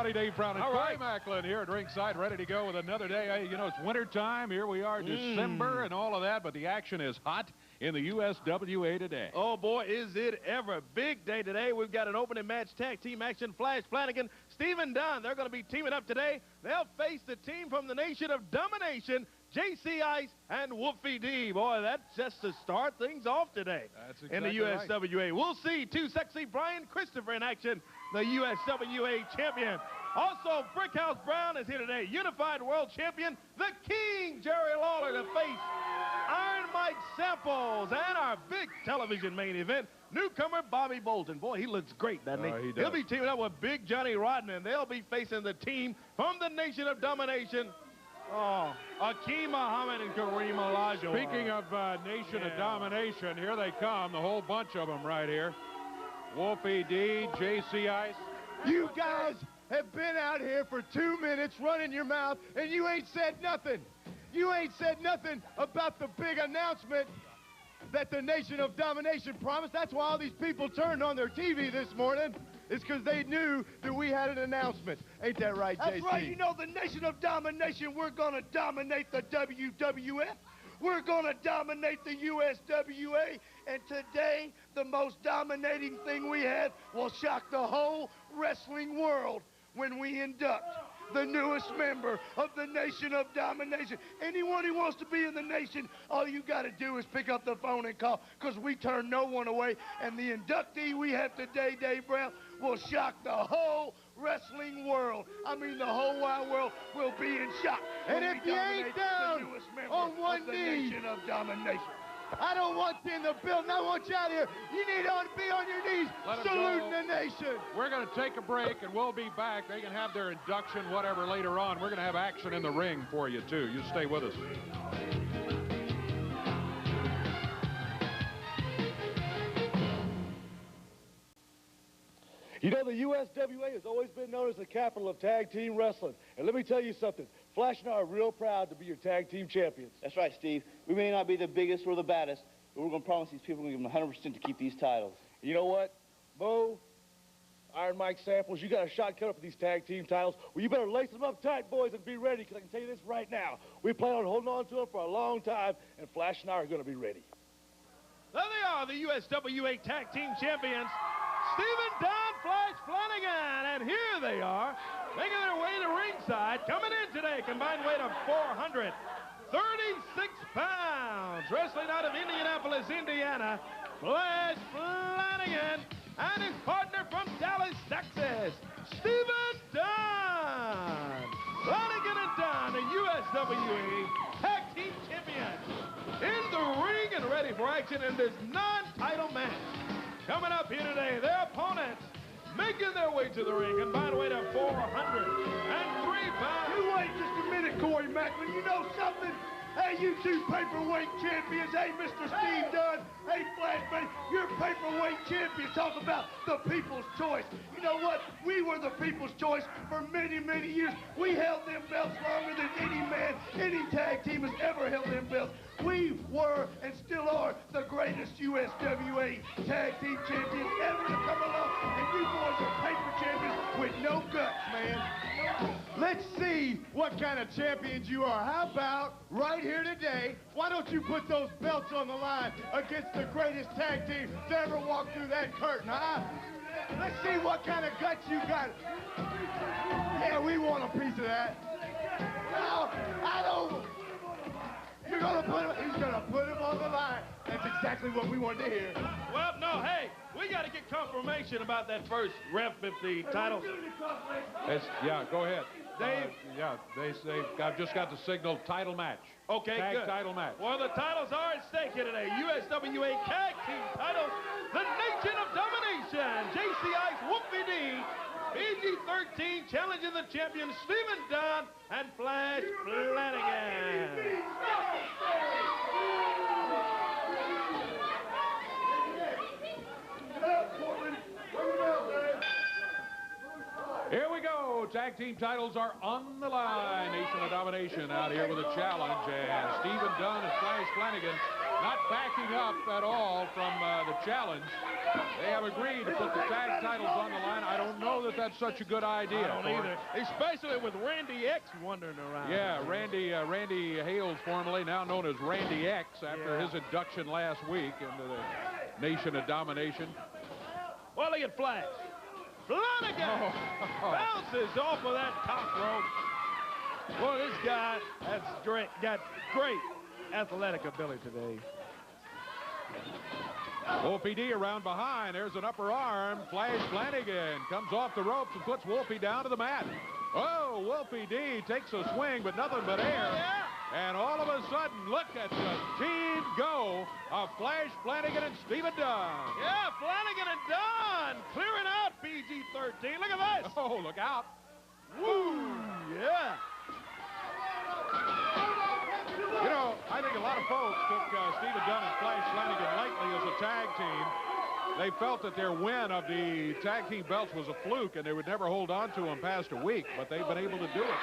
everybody. Dave Brown and All Corey right. Macklin here at ringside, ready to go with another day. Hey, you know, it's winter time. Here we are, December and all of that, but the action is hot in the USWA today. Oh, boy, is it ever. Big day today. We've got an opening match, tag team action. Flash Flanagan, Stephen Dunn. They're going to be teaming up today. They'll face the team from the Nation of Domination, JC Ice and Wolfie D. Boy, that's just to start things off today. That's exactly in the USWA. right. We'll see Too Sexy Brian Christopher in action, the USWA champion. Also, Brickhouse Brown is here today, Unified World Champion, the King, Jerry Lawler, to face Iron Mike Samples, and our big television main event, newcomer Bobby Bolton. Boy, he looks great, doesn't he? He does. He'll be teaming up with Big Johnny Rodman. They'll be facing the team from the Nation of Domination, Akeem Muhammad and Kareem Olajuwon. Speaking of Nation of Domination, here they come, the whole bunch of them right here. Wolfie D, JC Ice. You guys have been out here for 2 minutes running your mouth, and you ain't said nothing. You ain't said nothing about the big announcement that the Nation of Domination promised. That's why all these people turned on their TV this morning. It's because they knew that we had an announcement. Ain't that right, JC? That's right. You know, the Nation of Domination, we're going to dominate the WWF. We're going to dominate the USWA. And today, the most dominating thing we have will shock the whole wrestling world when we induct the newest member of the Nation of Domination. Anyone who wants to be in the Nation, all you got to do is pick up the phone and call, because we turn no one away. And the inductee we have today, Dave Brown, will shock the whole wrestling world. I mean, the whole wide world will be in shock. And if you ain't down on one knee, Nation of Domination. I don't want you in the building. I want you out here. You need to be on your knees saluting the nation. We're going to take a break, and we'll be back. They can have their induction, whatever, later on. We're going to have action in the ring for you, too. You stay with us. You know, the USWA has always been known as the capital of tag team wrestling. And let me tell you something. Flash and I are real proud to be your tag team champions. That's right, Steve. We may not be the biggest or the baddest, but we're going to promise these people we're going to give them 100% to keep these titles. You know what? Bo, Iron Mike Samples, you got a shot cut up for these tag team titles. Well, you better lace them up tight, boys, and be ready, because I can tell you this right now. We plan on holding on to them for a long time, and Flash and I are going to be ready. There they are, the USWA Tag Team Champions, Stephen Dunn, Flash Flanagan, and here they are, making their way to ringside, coming in today, combined weight of 436 pounds, wrestling out of Indianapolis, Indiana, Flash Flanagan, and his partner from Dallas, Texas, Stephen Dunn. Flanagan and Dunn, the USWA Tag Team Champions, in the ring and ready for action in this non-title match. Coming up here today, their opponents making their way to the ring, combined weight of 403 pounds. You wait just a minute, Corey Macklin. You know something? Hey, you two paperweight champions. Hey, Mr. Steve Dunn. Hey, Flashback, you're paperweight champions. Talk about the people's choice. You know what? We were the people's choice for many, many years. We held them belts longer than any man, any tag team has ever held them belts. We were and still are the greatest USWA tag team champions ever to come along. And you boys are paper champions with no guts, man. Let's see what kind of champions you are. How about right here today, why don't you put those belts on the line against the greatest tag team to ever walk through that curtain, huh? Let's see what kind of guts you got. Yeah, we want a piece of that. No, I don't. You're gonna put him, he's gonna put him on the line. That's exactly what we wanted to hear. Well, no, hey, we got to get confirmation about that first ref if the titles. Yeah, go ahead. Dave? I've just got the signal title match. Okay, Tag good. title match. Well, the titles are at stake here today. USWA Tag Team titles, the Nation of Domination, JC Ice, Wolfie D, PG-13, challenging the champion Stephen Dunn and Flash Flanagan. Here we go. Tag team titles are on the line. Nation of Domination out here with a challenge. And Stephen Dunn and Flash Flanagan not backing up at all from the challenge. They have agreed to put the tag titles on the line. I don't know that that's such a good idea. I don't either, especially with Randy X wandering around. Yeah, Randy Hales, formerly now known as Randy X, after his induction last week into the Nation of Domination. Well, look at Flash. Flanagan bounces off of that top rope. Well, this guy has got great athletic ability today. Wolfie D around behind. There's an upper arm. Flash Flanagan comes off the ropes and puts Wolfie down to the mat. Oh, Wolfie D takes a swing, but nothing but air. And all of a sudden, look at the team go of Flash Flanagan and Stephen Dunn. Yeah, Flanagan and Dunn clearing out PG-13. Look at this. Oh, look out. Woo, yeah. You know, I think a lot of folks took Stephen Dunn and Flash Flanagan lightly as a tag team. They felt that their win of the tag team belts was a fluke and they would never hold on to them past a week, but they've been able to do it.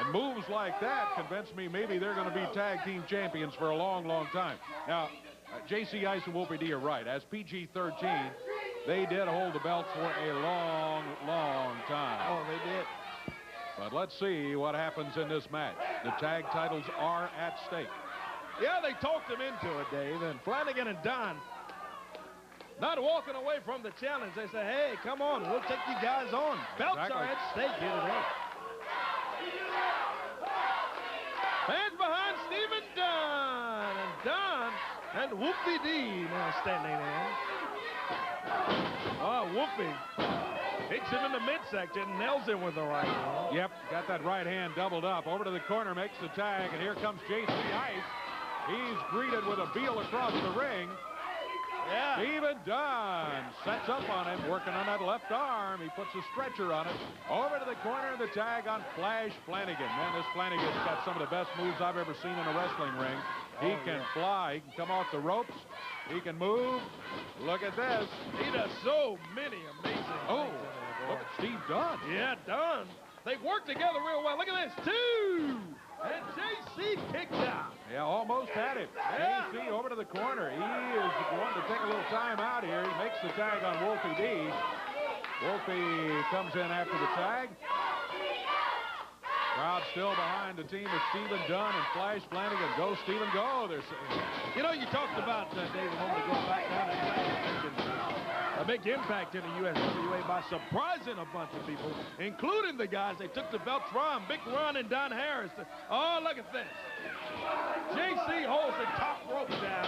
And moves like that convince me maybe they're going to be tag team champions for a long, long time. Now, J.C. Ice and Wolfie D are right. As PG-13, they did hold the belts for a long, long time. Oh, they did. But let's see what happens in this match. The tag titles are at stake. Yeah, they talked him into it, Dave. And Flanagan and Dunn not walking away from the challenge. They say, hey, come on, we'll take you guys on. Belts are at stake here today. Fans behind Stephen Dunn. And Dunn and Wolfie D now standing there. Oh, Wolfie hits him in the midsection, nails him with the right hand. Yep, got that right hand doubled up. Over to the corner, makes the tag, and here comes J.C. Ice. He's greeted with a heel across the ring. Yeah. Stephen Dunn sets up on him, working on that left arm. He puts a stretcher on it. Over to the corner, the tag on Flash Flanagan. Man, this Flanagan's got some of the best moves I've ever seen in a wrestling ring. He can fly. He can come off the ropes. He can move. Look at this. He does so many amazing things. Look at Steve Dunn. Yeah, Dunn. They work together real well. Look at this. 2. And J.C. kicks out. Yeah, almost had it. Yeah. J.C. over to the corner. He is going to take a little time out here. He makes the tag on Wolfie D. Wolfie comes in after the tag. Crowd still behind the team of Stephen Dunn and Flash Flanagan. Go, Stephen, go. They're saying. You know, you talked about, David, a moment ago back down in a big impact in the USWA by surprising a bunch of people, including the guys they took the belts from, Big Ron and Don Harris. Oh, look at this. J.C. holds the top rope down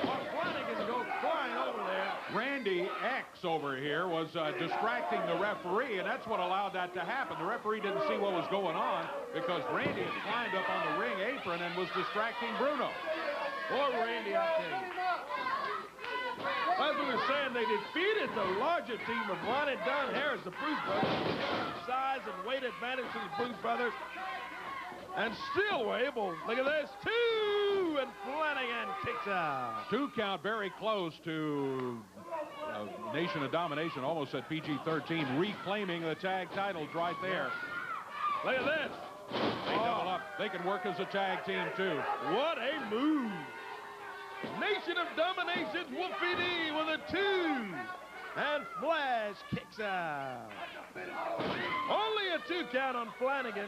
while Flanagan goes flying over there. Randy X over here was distracting the referee, and that's what allowed that to happen. The referee didn't see what was going on because Randy had climbed up on the ring apron and was distracting Bruno. Poor Randy, I'll tell you. As we were saying, they defeated the larger team of Ron and Don Harris, the Bruce brothers. Size and weight advantage to the Bruce brothers. And still were able, look at this, 2, and Flanagan kicks out. 2 count, very close to Nation of Domination, almost at PG-13, reclaiming the tag titles right there. Look at this. They double up. They can work as a tag team, too. What a move. Nation of Domination's Wolfie D with a 2. And Flash kicks out. Only a 2 count on Flanagan.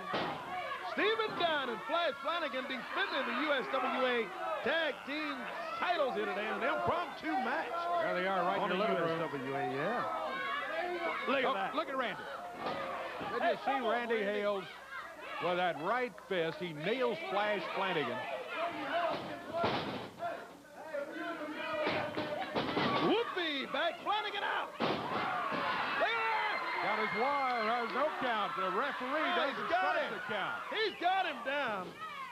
Stephen Dunn and Flash Flanagan defending the USWA Tag Team titles here today in an impromptu match. There they are, right in the living room. USWA, yeah. Look at that. Look at Randy. Did you see Randy Hales with that right fist? He nails Flash Flanagan. Whoopee, back Flanagan out. Got his one. There's no count. The referee doesn't start the count. He's got him down.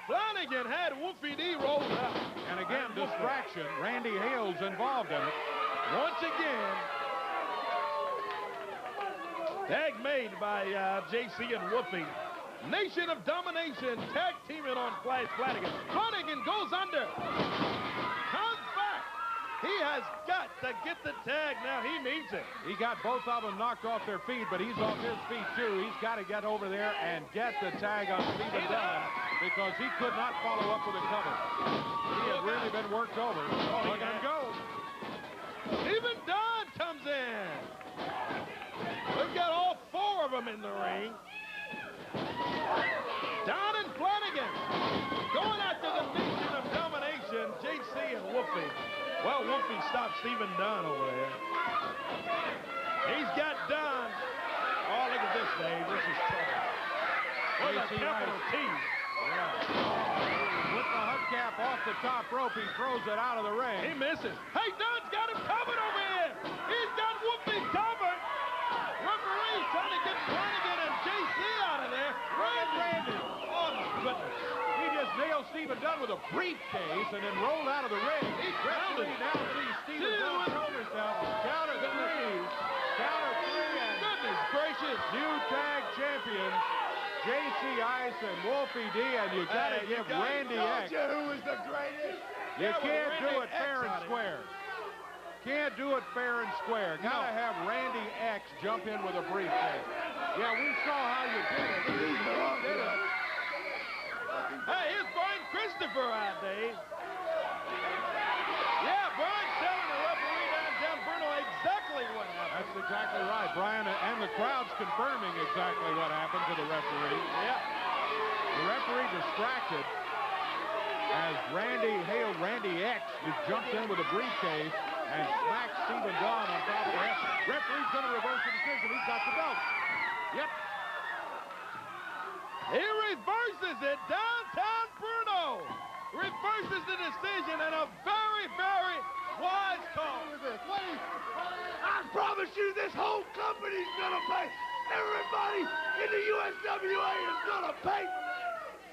Flanagan had Wolfie D rolled up. And again, distraction. Randy Hales involved in it. Once again, tag made by JC and Wolfie. Nation of Domination tag teaming on Flash Flanagan. Flanagan goes under. Comes back. He has got to get the tag now. He needs it. He got both of them knocked off their feet, but he's off his feet, too. He's got to get over there and get the tag on Stephen Dunn because he could not follow up with a cover. He had really been worked over. Look at him go. Stephen Dunn comes in. We've got all four of them in the ring. Don and Flanagan going after the Nation of Domination, JC and Wolfie. Well, Wolfie stopped Stephen Dunn over there. He's got Dunn. Oh, look at this, Dave. This is trouble. What a capital T. Yeah. With the hubcap off the top rope, he throws it out of the ring. He misses. Hey, Dunn's got him covered over here. He's got Wolfie covered. Referee trying to get Flanagan and JC out of there. Randy. Oh, my goodness. He just nailed Stephen Dunn with a briefcase and then rolled out of the ring. Referee now sees Stephen Dunn throw himself. Counter three. Counter three. And Goodness gracious. new tag champions, JC Ice and Wolfie D. And you got to give Randy X. Who was the greatest? You can't do Randy it fair X and on it. square. Can't do it fair and square. Got to have Randy X jump in with a briefcase. Yeah, we saw how you did it. You did it. Hey, here's Brian Christopher out, Dave. Yeah, Brian's telling the referee downtown Bruno exactly what happened. That's exactly right. Brian and the crowd's confirming exactly what happened to the referee. Yeah. The referee distracted as Randy hailed Randy X, who jumped in with a briefcase and smacked Stephen Dunn on top of the head. Referee's going to reverse the decision. He's got the belt. Yep. He reverses it. Downtown Bruno reverses the decision and a very, very wise call. I promise you this whole company's gonna pay. Everybody in the USWA is gonna pay.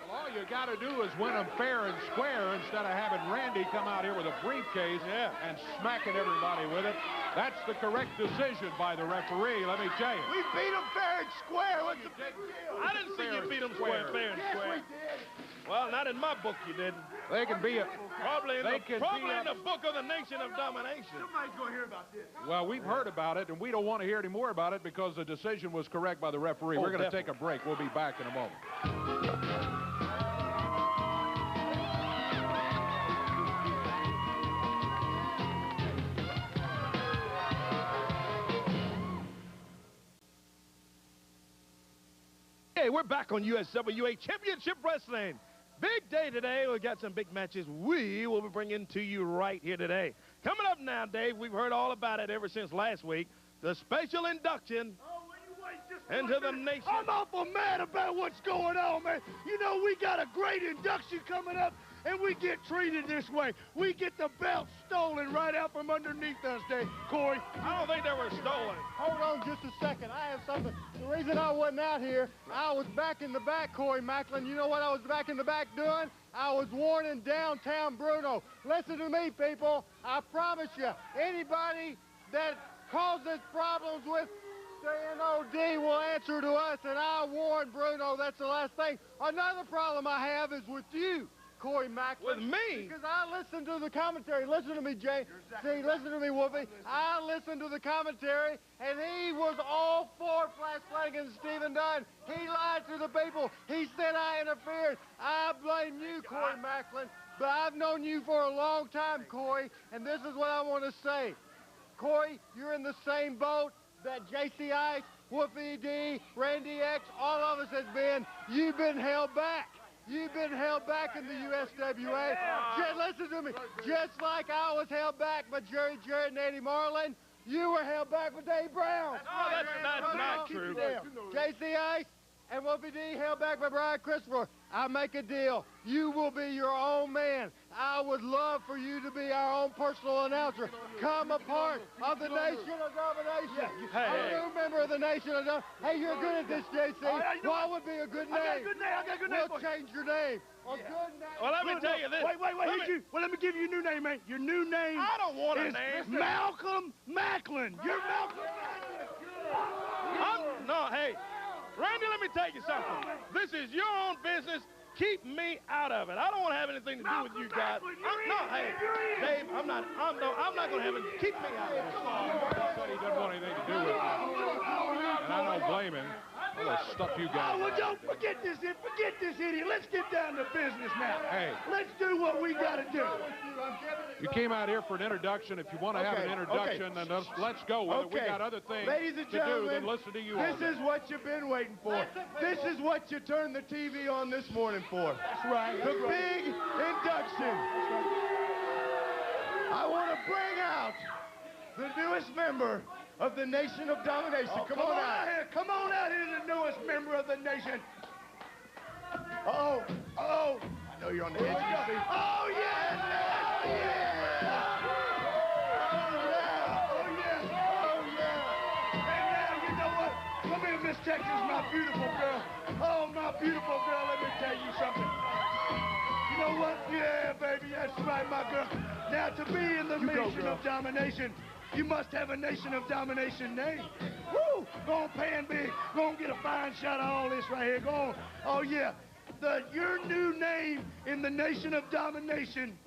Well, all you got to do is win them fair and square instead of having Randy come out here with a briefcase and smacking everybody with it. That's the correct decision by the referee, let me tell you. We beat him fair and square. What's the big deal? I didn't see you beat him fair and square. Well, not in my book you didn't. They can be Probably in They could the be book of the Nation of Domination. Somebody's going to hear about this. Well, we've heard about it, and we don't want to hear any more about it because the decision was correct by the referee. We're going to take a break. We'll be back in a moment. Hey, we're back on USWA Championship Wrestling. Big day today. We've got some big matches we will be bringing to you right here today. Coming up now, Dave, we've heard all about it ever since last week. The special induction into the nation. I'm awful mad about what's going on, man. You know, we got a great induction coming up, and we get treated this way. We get the belt stolen right out from underneath us, Dave. Corey. I don't think they were stolen. Hold on just a second. I have something. The reason I wasn't out here, I was back in the back, Corey Macklin. You know what I was back in the back doing? I was warning downtown Bruno. Listen to me, people. I promise you, anybody that causes problems with the NOD will answer to us, and I warned Bruno. That's the last thing. Another problem I have is with you, Corey Macklin. With me? Because I listened to the commentary. Listen to me, Jay. See, listen to me, Wolfie. I listened to the commentary, and he was all for Flash Flanagan and Stephen Dunn. He lied to the people. He said I interfered. I blame you, Corey Macklin. But I've known you for a long time, Corey, and this is what I want to say. Corey, you're in the same boat that JC Ice, Wolfie D, Randy X, all of us has been. You've been held back. You've been held back in the USWA. Listen to me. Just like I was held back by Jerry Jarrett and Eddie Marlin, you were held back with Dave Brown. No, that's not true. JC Ice and Wolfie D held back by Brian Christopher. I make a deal. You will be your own man. I would love for you to be our own personal announcer. Come a part of the Nation of Domination. Hey. A new member of the Nation of Domination. Hey, you're good at this, JC. What would be a good name? I got a good name. We'll change your name. A good name. Well, let me tell you this. Wait. Let me give you a new name, man. Your new name I don't want a is name. Malcolm Macklin. You're Malcolm Macklin. Hey, Randy, let me tell you something. This is your own business. Keep me out of it. I don't want to have anything to do with you guys. Hey, Dave, I'm not going to have it. Keep me out of this. He said he didn't want anything to do with it. And I don't blame him. All the stuff you guys. Oh, well, don't forget this idiot. Let's get down to business now. Hey. Let's do what we got to do. You came out here for an introduction. If you want to have an introduction, then let's go. Whether we got other things to do than listen to you. This is what you've been waiting for. This is what you turned the TV on this morning for. That's right. The big induction. I want to bring out the newest member of the Nation of Domination. Come on out here. Come on out here, the newest member of the nation. Oh. I know you're on the edge of your seat. Oh, yeah. Hey, now, you know what? Come here, Miss Texas, my beautiful girl. Oh, my beautiful girl, let me tell you something. You know what? Yeah, baby, that's right, my girl. Now, to be in the Nation of Domination, you must have a Nation of Domination name. Woo! Go on, pan big. Go on, get a fine shot of all this right here. Go on. Oh, yeah. Your new name in the Nation of Domination.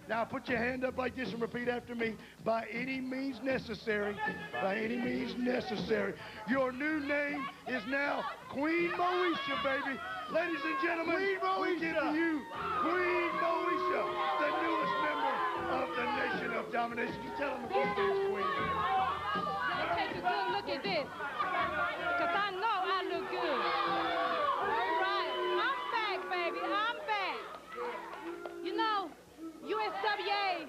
Now, put your hand up like this and repeat after me. By any means necessary. By any means necessary. Your new name is now Queen Moesha, baby. Ladies and gentlemen, we give to you Queen Moesha, the newest member of the Nation of Domination. You tell them a few things, Queen. Let me take a good look at this, because I know I look good. All right, I'm back, baby, I'm back. You know, USWA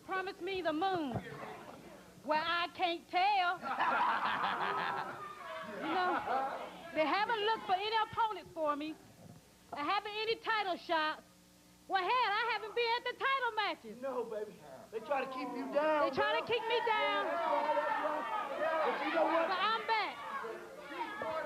promised me the moon. Well, I can't tell. You know, they haven't looked for any opponents for me. I haven't any title shots. Well, hell, I haven't been at the title matches. No, baby. They try to keep you down. They try to kick me down. But you know what? But I'm back.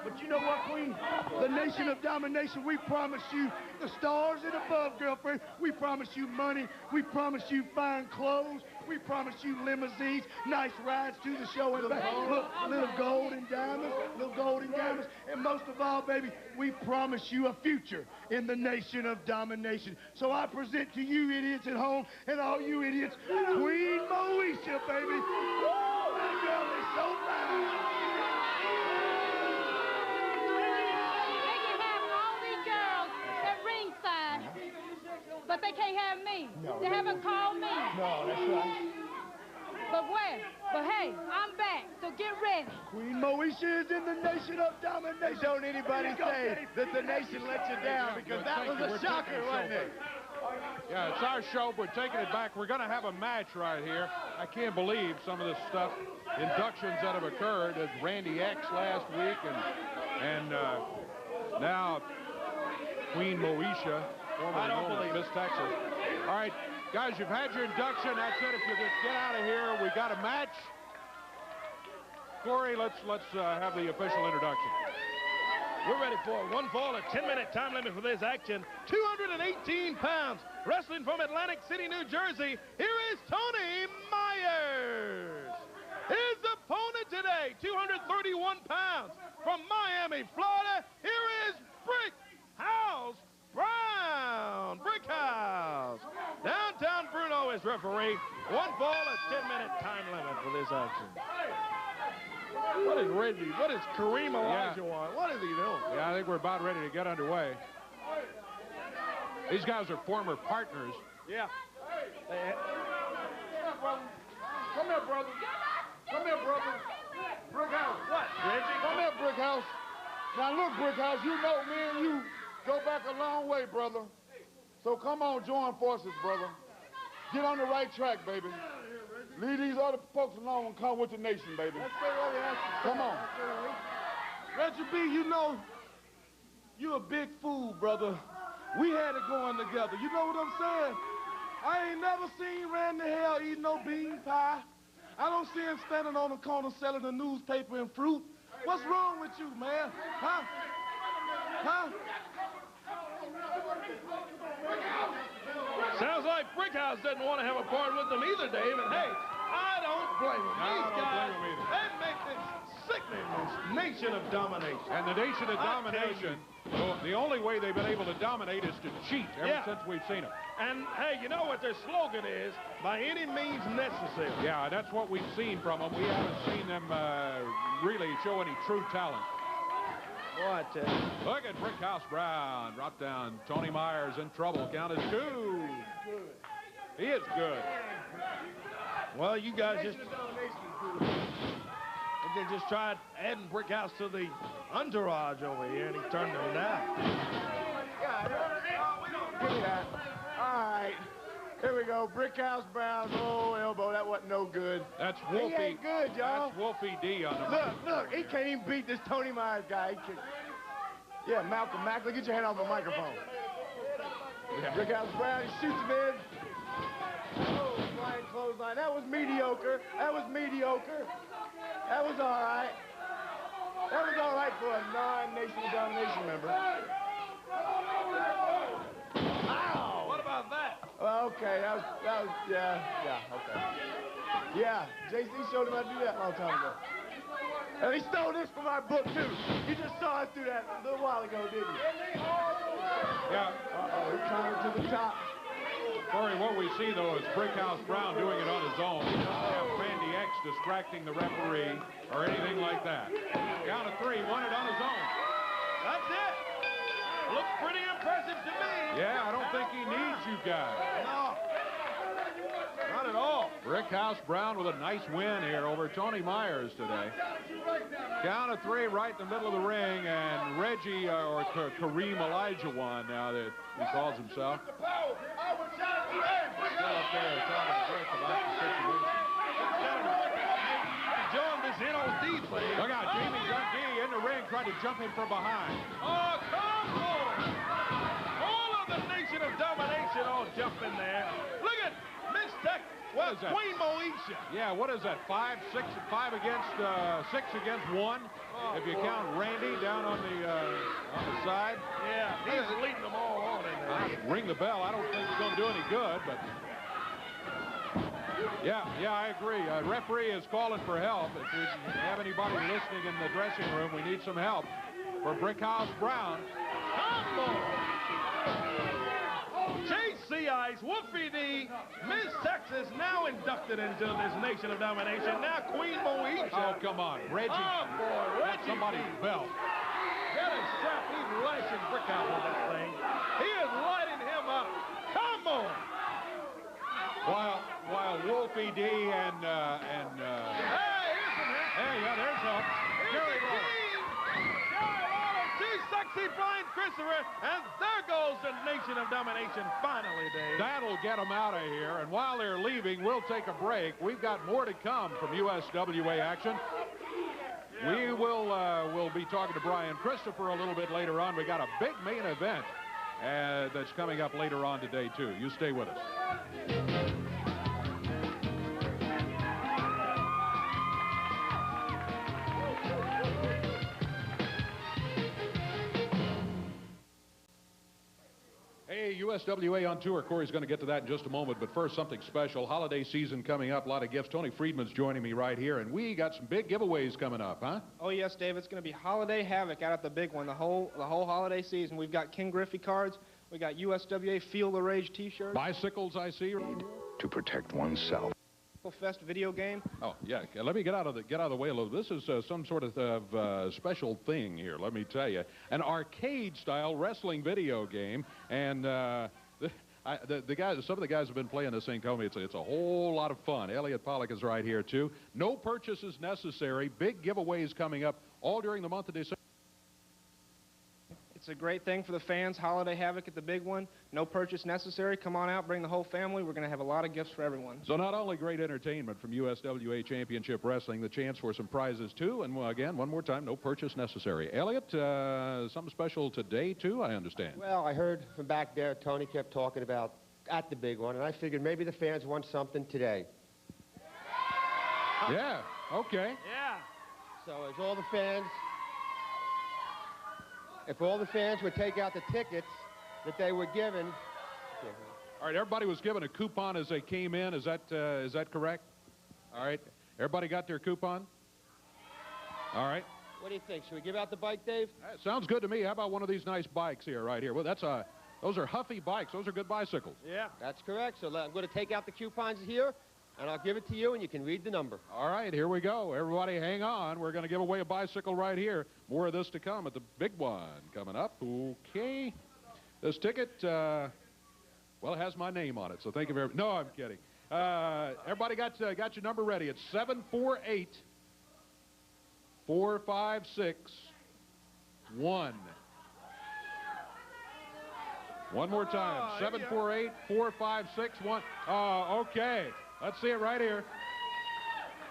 But you know what, Queen? The Nation of Domination, we promise you the stars and above, girlfriend. We promise you money. We promise you fine clothes. We promise you limousines, nice rides to the show and back. Look, little gold and diamonds, And most of all, baby, we promise you a future in the Nation of Domination. So I present to you idiots at home and all you idiots, Queen Moesha, baby. Woo, that girl is so fine. They can have all these girls at ringside, but they can't have me. They haven't called me. No, that's right. But where? But hey, I'm back, so get ready. Queen Moesha is in the Nation of Domination. Don't anybody say that the nation let you down, because that was a shocker, wasn't it? Yeah, it's our show. We're taking it back. We're going to have a match right here. I can't believe some of this stuff, inductions that have occurred, as Randy X last week, and now Queen Moesha, formerly known as Miss Texas. All right, guys, you've had your induction. That's it. If you just get out of here, we got a match. Corey, let's have the official introduction. We're ready for one fall, a 10-minute time limit for this action. 218 pounds, wrestling from Atlantic City, New Jersey. Here is Tony Myers. His opponent today, 231 pounds, from Miami, Florida. Here is Brickhouse Brown. Brickhouse. Downtown Bruno is referee. One fall, a 10-minute time limit for this action. What is Reggie? What is Kareem Elijah on? What is he doing? Yeah, I think we're about ready to get underway. These guys are former partners. Yeah. Come here, brother. Come here, brother. Brickhouse. What, Reggie? Come here, Brickhouse. Now, look, Brickhouse, you know me and you go back a long way, brother. So come on, join forces, brother. Get on the right track, baby. Leave these other folks alone and come with the nation, baby. Come on. Reggie B, you know, you a big fool, brother. We had it going together. You know what I'm saying? I ain't never seen Randy Hale eat no bean pie. I don't see him standing on the corner selling a newspaper and fruit. What's wrong with you, man? Huh? Huh? Sounds like Brickhouse doesn't want to have a part with them either, Dave. And hey, I don't blame him. These guys, they make this sickening Nation of Domination. And the Nation of Domination, well, the only way they've been able to dominate is to cheat ever since we've seen them. And, hey, you know what their slogan is? By any means necessary. Yeah, that's what we've seen from them. We haven't seen them really show any true talent. Boy, I tell you. Look at Brickhouse Brown. Drop down. Tony Myers in trouble. Count as 2. He is good. Well, you guys just tried adding Brickhouse to the entourage over here, and he turned them down. Give me that. All right. Here we go. Brickhouse Brown. Oh, elbow. That wasn't no good. That's Wolfie. He ain't good, y'all. That's Wolfie D on the Look. He can't even beat this Tony Myers guy. Yeah, Malcolm Macklin, get your hand off the microphone. Yeah. Brickhouse Brown, he shoots him in. Oh, flying clothesline. That was mediocre. That was mediocre. That was all right. That was all right for a non-Nation of Domination member. Ow! What about that? Well, okay, that was, okay. Yeah, JC showed him how to do that a long time ago. And he stole this from our book, too. You just saw us do that a little while ago, didn't you? Yeah. Uh-oh, he countered to the top. Corey, what we see, though, is Brickhouse Brown doing it on his own. He doesn't have Randy X distracting the referee or anything like that. Count of 3, won it on his own. That's it. Looks pretty impressive to me. Yeah, I don't think he needs you guys. No. Not at all. Brickhouse Brown with a nice win here over Tony Myers today. Count of 3 right in the middle of the ring, and Reggie, or Kareem Elijah now that he calls himself. Still up there talking to Brick about the situation. Join this NOD thing. Look out, Jamie Dundee in the ring, tried to jump him from behind. Oh, come on. All of the Nation of Domination all jump in there. Look at Miss Tech. What is that? Queen Moesha. Yeah, what is that? 5 against 6 against 1. If you count Randy down on the side. Yeah, he's leading them all on in there. Ring the bell. I don't think it's going to do any good, but yeah, I agree. Referee is calling for help. If we have anybody listening in the dressing room, we need some help for Brickhouse Brown. Come on. JC Ice, Wolfie D, Miss Texas now inducted into this Nation of Domination. Now Queen Moesha. Oh, come on. Reggie. Oh, boy. That's somebody's belt. That is strap. He's lashing Brickhouse with that thing. He is lighting him up. Come on. While Wolfie D and Hey, here's some help. hey, yeah, there's help. Jerry Lawler. Sexy Brian Christopher, and there goes the Nation of Domination finally, Dave. That'll get them out of here. And while they're leaving, we'll take a break. We've got more to come from USWA action. We will we'll be talking to Brian Christopher a little bit later on. We got a big main event that's coming up later on today, too. You stay with us. Hey, USWA on tour. Corey's going to get to that in just a moment, but first, something special. Holiday season coming up, a lot of gifts. Tony Friedman's joining me right here, and we got some big giveaways coming up, huh? Oh, yes, Dave. It's going to be Holiday Havoc out at the big one, the whole holiday season. We've got King Griffey cards. We got USWA Feel the Rage T-shirts. Bicycles, I see. To protect oneself. Fest video game. Oh, yeah. Let me get out of the way a little. This is some sort of special thing here, let me tell you. An arcade-style wrestling video game, and the guys, some of the guys have been playing this thing, told me it's a whole lot of fun. Elliot Pollock is right here, too. No purchases necessary. Big giveaways coming up all during the month of December. It's a great thing for the fans. Holiday Havoc at the big one. No purchase necessary. Come on out. Bring the whole family. We're going to have a lot of gifts for everyone. So not only great entertainment from USWA Championship Wrestling, the chance for some prizes, too. And, again, one more time, no purchase necessary. Elliot, something special today, too, I understand. Well, I heard from back there, Tony kept talking about at the big one, and I figured maybe the fans want something today. Yeah, okay. Yeah. So as all the fans, if all the fans would take out the tickets that they were given. All right, everybody was given a coupon as they came in. Is that correct? All right. Everybody got their coupon? All right. What do you think? Should we give out the bike, Dave? Sounds good to me. How about one of these nice bikes here, right here? Well, those are Huffy bikes. Those are good bicycles. Yeah. That's correct. So I'm going to take out the coupons here, and I'll give it to you, and you can read the number. All right, here we go. Everybody hang on. We're going to give away a bicycle right here. More of this to come at the big one coming up. Okay. This ticket, well, it has my name on it, so thank you very much. No, I'm kidding. Everybody got your number ready. It's 748-456-1. One more time. 748-456-1. Oh, okay. Let's see it right here.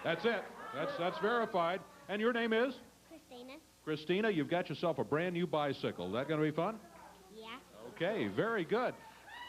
That's it. That's verified. And your name is? Christina. Christina, you've got yourself a brand new bicycle. Is that going to be fun? Yeah. Okay, very good.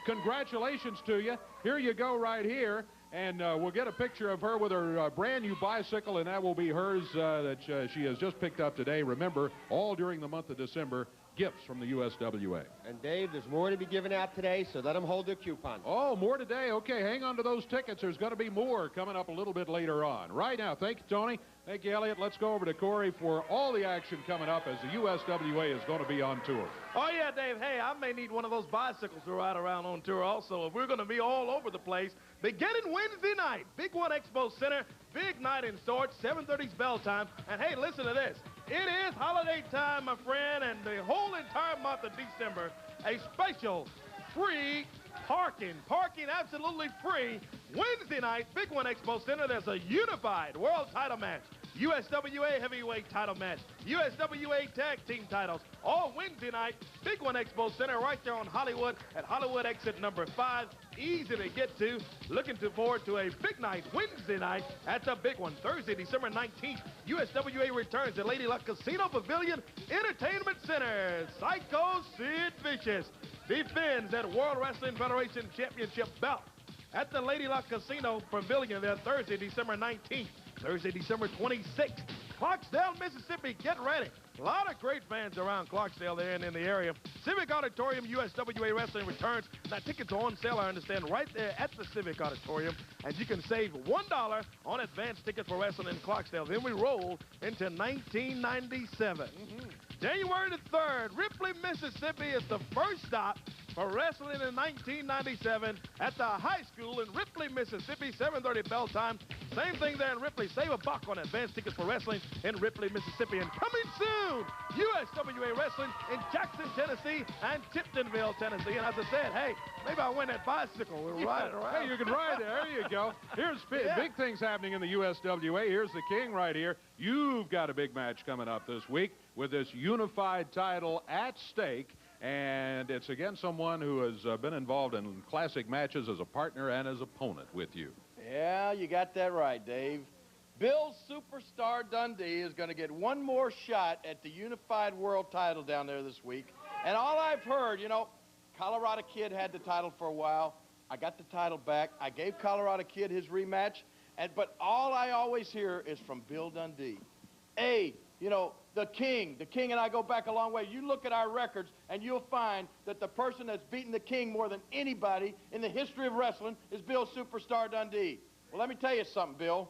Congratulations to you. Here you go right here. And we'll get a picture of her with her brand new bicycle, and that will be hers that she has just picked up today. Remember, all during the month of December, gifts from the USWA. And, Dave, there's more to be given out today, so let them hold their coupons. Oh, more today. Okay, hang on to those tickets. There's going to be more coming up a little bit later on. Right now, thank you, Tony. Thank you, Elliot. Let's go over to Corey for all the action coming up as the USWA is going to be on tour. Oh, yeah, Dave. Hey, I may need one of those bicycles to ride around on tour also. If we're going to be all over the place, beginning Wednesday night, Big One Expo Center, big night in sorts, 7:30's bell time. And, hey, listen to this. It is holiday time, my friend, and the whole entire month of December, a special free parking absolutely free. Wednesday night, Big One Expo Center, there's a unified world title match. USWA heavyweight title match, USWA tag team titles, all Wednesday night, Big One Expo Center right there on Hollywood at Hollywood exit number 5. Easy to get to. Looking forward to a big night Wednesday night at the Big One. Thursday, December 19th, USWA returns to Lady Luck Casino Pavilion Entertainment Center. Psycho Sid Vicious defends that World Wrestling Federation Championship belt at the Lady Luck Casino Pavilion there Thursday, December 19th. Thursday, December 26th, Clarksdale, Mississippi. Get ready. A lot of great fans around Clarksdale there and in the area. Civic Auditorium, USWA Wrestling returns. Now, tickets are on sale, I understand, right there at the Civic Auditorium. And you can save $1 on advance tickets for wrestling in Clarksdale. Then we roll into 1997. January the 3rd, Ripley, Mississippi is the first stop for wrestling in 1997 at the high school in Ripley, Mississippi, 7:30 bell time. Same thing there in Ripley. Save $1 on advance tickets for wrestling in Ripley, Mississippi. And coming soon, USWA Wrestling in Jackson, Tennessee and Tiptonville, Tennessee. And as I said, hey, maybe I'll win that bicycle. We'll ride it around. Hey, you can ride it. There you go. Here's big things happening in the USWA. Here's the king right here. You've got a big match coming up this week with this unified title at stake. And it's against someone who has been involved in classic matches as a partner and as opponent with you. Yeah, you got that right, Dave. Bill Superstar Dundee is going to get one more shot at the unified world title down there this week. And all I've heard, you know, Colorado Kid had the title for a while. I got the title back. I gave Colorado Kid his rematch. But all I always hear is from Bill Dundee. Hey, you know, the King and I go back a long way. You look at our records, and you'll find that the person that's beaten the King more than anybody in the history of wrestling is Bill Superstar Dundee. Well, let me tell you something, Bill.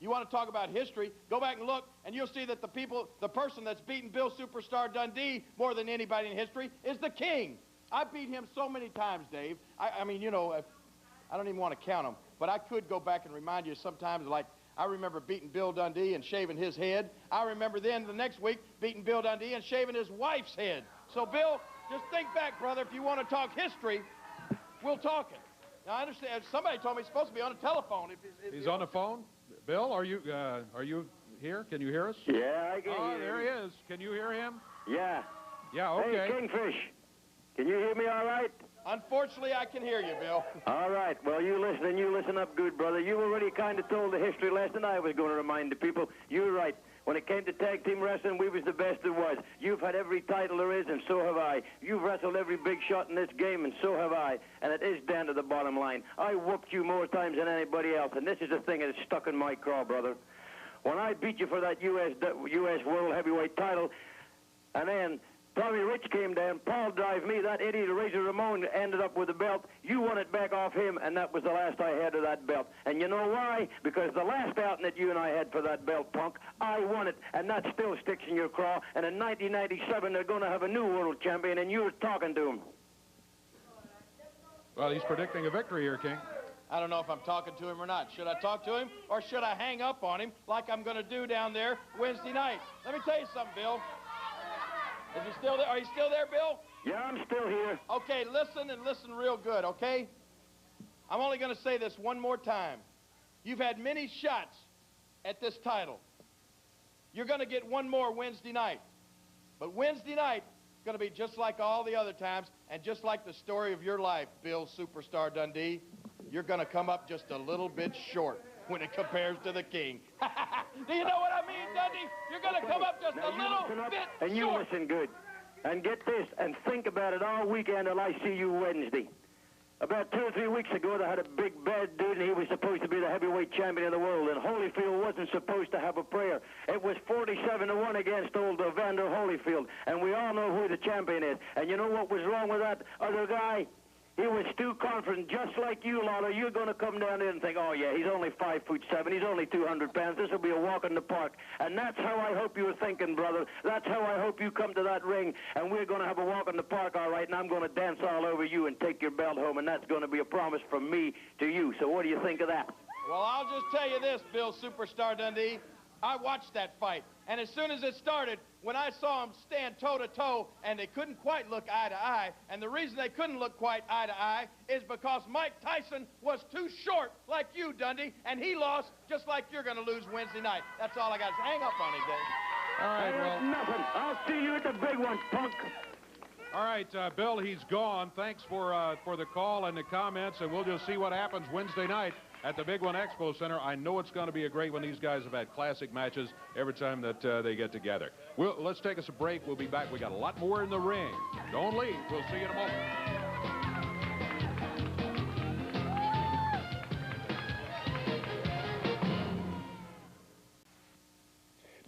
You want to talk about history, go back and look, and you'll see that the person that's beaten Bill Superstar Dundee more than anybody in history is the King. I beat him so many times, Dave. I mean, you know, I don't even want to count them, but I could go back and remind you sometimes, like, I remember beating Bill Dundee and shaving his head. I remember then the next week beating Bill Dundee and shaving his wife's head. So, Bill, just think back, brother. If you want to talk history, we'll talk it. Now, I understand. Somebody told me he's supposed to be on the telephone. He's on the phone? Bill, are you here? Can you hear us? Yeah, I can hear him. Oh, there he is. Can you hear him? Yeah. Yeah, okay. Hey, Kingfish, can you hear me all right? Unfortunately, I can hear you, Bill. All right. Well, you listen up good, brother. You already kind of told the history lesson I was going to remind the people. You're right. When it came to tag team wrestling, we was the best there was. You've had every title there is, and so have I. You've wrestled every big shot in this game, and so have I. And it is down to the bottom line. I whooped you more times than anybody else, and this is the thing that's stuck in my craw, brother. When I beat you for that U.S. World Heavyweight title, and then Tommy Rich came down. Paul drive me. That idiot Razor Ramon ended up with the belt. You won it back off him, and that was the last I had of that belt. And you know why? Because the last outing that you and I had for that belt, punk, I won it, and that still sticks in your craw. And in 1997, they're going to have a new world champion, and you were talking to him. Well, he's predicting a victory here, King. I don't know if I'm talking to him or not. Should I talk to him, or should I hang up on him like I'm going to do down there Wednesday night? Let me tell you something, Bill. Is he still there? Are you still there, Bill? Yeah, I'm still here. Okay, listen and listen real good, okay? I'm only going to say this one more time. You've had many shots at this title. You're going to get one more Wednesday night. But Wednesday night is going to be just like all the other times, and just like the story of your life, Bill Superstar Dundee, you're going to come up just a little bit short when it compares to the King. Do you know what I mean, Dundee? You're going to come up just a little bit short. And you listen good. And get this, and think about it all weekend till I see you Wednesday. About 2 or 3 weeks ago, they had a big bad dude, and he was supposed to be the heavyweight champion of the world, and Holyfield wasn't supposed to have a prayer. It was 47-1 against old Evander Holyfield, and we all know who the champion is. And you know what was wrong with that other guy? He was too confident, just like you, Lawler. You're going to come down there and think, oh, yeah, he's only 5'7". He's only 200 pounds. This will be a walk in the park. And that's how I hope you were thinking, brother. That's how I hope you come to that ring, and we're going to have a walk in the park, all right, and I'm going to dance all over you and take your belt home, and that's going to be a promise from me to you. So what do you think of that? Well, I'll just tell you this, Bill Superstar Dundee. I watched that fight, and as soon as it started, when I saw them stand toe-to-toe, and they couldn't quite look eye to eye, and the reason they couldn't look quite eye to eye is because Mike Tyson was too short like you, Dundee, and he lost just like you're going to lose Wednesday night. That's all I got to say. Hang up on him, Dave. All right, well. Nothing. I'll see you at the big one, punk. All right, Bill, he's gone. Thanks for the call and the comments, and we'll just see what happens Wednesday night at the Big One Expo Center. I know it's going to be a great one. These guys have had classic matches every time that they get together. Let's take us a break. We'll be back. We got a lot more in the ring. Don't leave. We'll see you in a moment.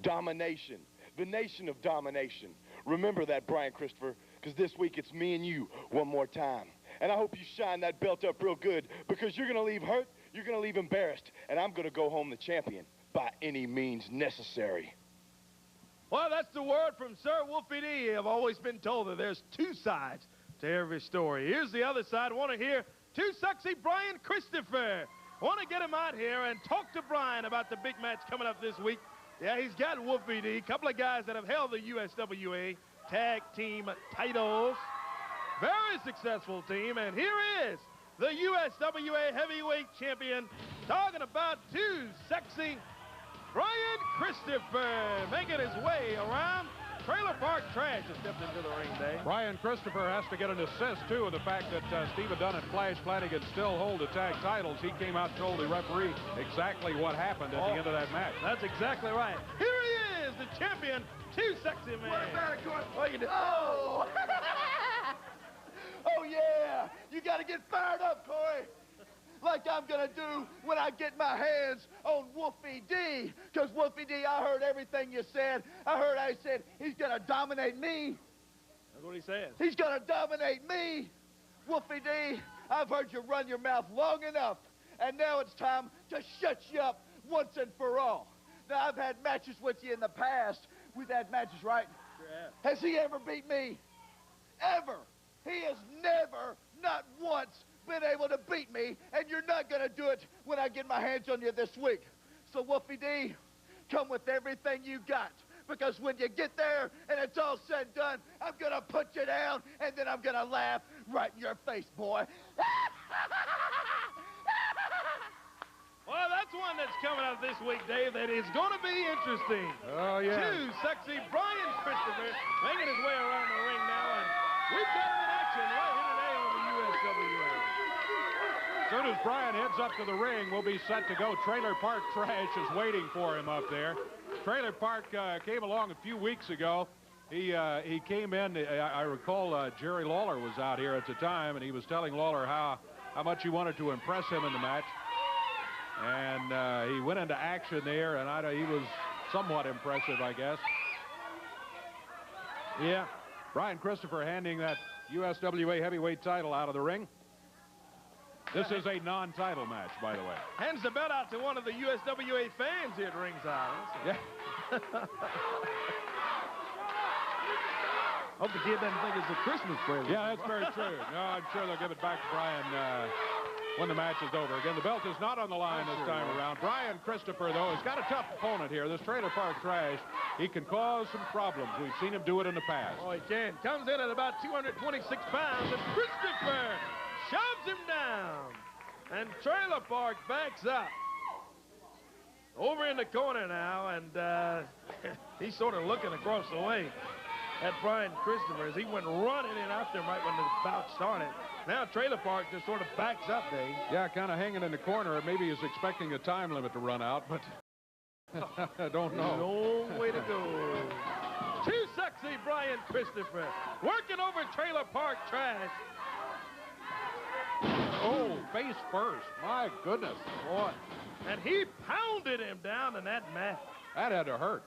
Domination. The nation of domination. Remember that, Brian Christopher, because this week it's me and you one more time. And I hope you shine that belt up real good, because you're going to leave hurt, you're going to leave embarrassed, and I'm going to go home the champion by any means necessary. Well, that's the word from Sir Wolfie D. I've always been told that there's two sides to every story. Here's the other side. I want to hear Too Sexy Brian Christopher. I want to get him out here and talk to Brian about the big match coming up this week. Yeah, he's got Wolfie D, a couple of guys that have held the USWA tag team titles. Very successful team, and here is the USWA heavyweight champion, talking about Too Sexy Brian Christopher, making his way around Trailer Park Trash. Just stepped into the ring, Dave. Brian Christopher has to get an assist, too, of the fact that Stephen Dunn and Flash Flanagan still hold the tag titles. He came out and told the referee exactly what happened at the end of that match. That's exactly right. Here he is, the champion, Too Sexy Man. What you do? Oh! Oh, yeah! You got to get fired up, Corey. Like I'm going to do when I get my hands on Wolfie D. Because Wolfie D, I heard everything you said. I said he's going to dominate me. That's what he says. He's going to dominate me. Wolfie D, I've heard you run your mouth long enough. And now it's time to shut you up once and for all. Now, I've had matches with you in the past. We've had matches, right? Sure have. Has he ever beat me? Ever. He has never, not once, been able to beat me, and you're not going to do it when I get my hands on you this week. So, Wolfie D, come with everything you got, because when you get there and it's all said and done, I'm going to put you down, and then I'm going to laugh right in your face, boy. Well, that's one that's coming out this week, Dave, that is going to be interesting. Oh, yeah. Too Sexy Brian Christopher making his way around the ring now, and we've got him in action right here today on the USWA. As soon as Brian heads up to the ring, we'll be set to go. Trailer Park Trash is waiting for him up there. Trailer Park came along a few weeks ago. He came in. I recall Jerry Lawler was out here at the time, and he was telling Lawler how much he wanted to impress him in the match. And he went into action there, and he was somewhat impressive, I guess. Yeah. Brian Christopher handing that USWA heavyweight title out of the ring. This is a non-title match, by the way. Hands the belt out to one of the USWA fans here at ringside. Yeah. Hope the kid doesn't think it's a Christmas present. Yeah, that's very true. No, I'm sure they'll give it back to Brian when the match is over. Again, the belt is not on the line this time around. Brian Christopher, though, has got a tough opponent here. This Trailer Park Trash, he can cause some problems. We've seen him do it in the past. Oh, he can. Comes in at about 226 pounds, and Christopher shoves him down. And Trailer Park backs up. Over in the corner now, and he's sort of looking across the way at Brian Christopher as he went running in after him right when the bout started. Now Trailer Park just sort of backs up, Dave. Yeah, kind of hanging in the corner. Maybe he's expecting a time limit to run out, but I don't know. Long way to go. Too sexy, Brian Christopher. Working over Trailer Park Trash. Oh, face first. My goodness. Boy. And he pounded him down in that mat. That had to hurt.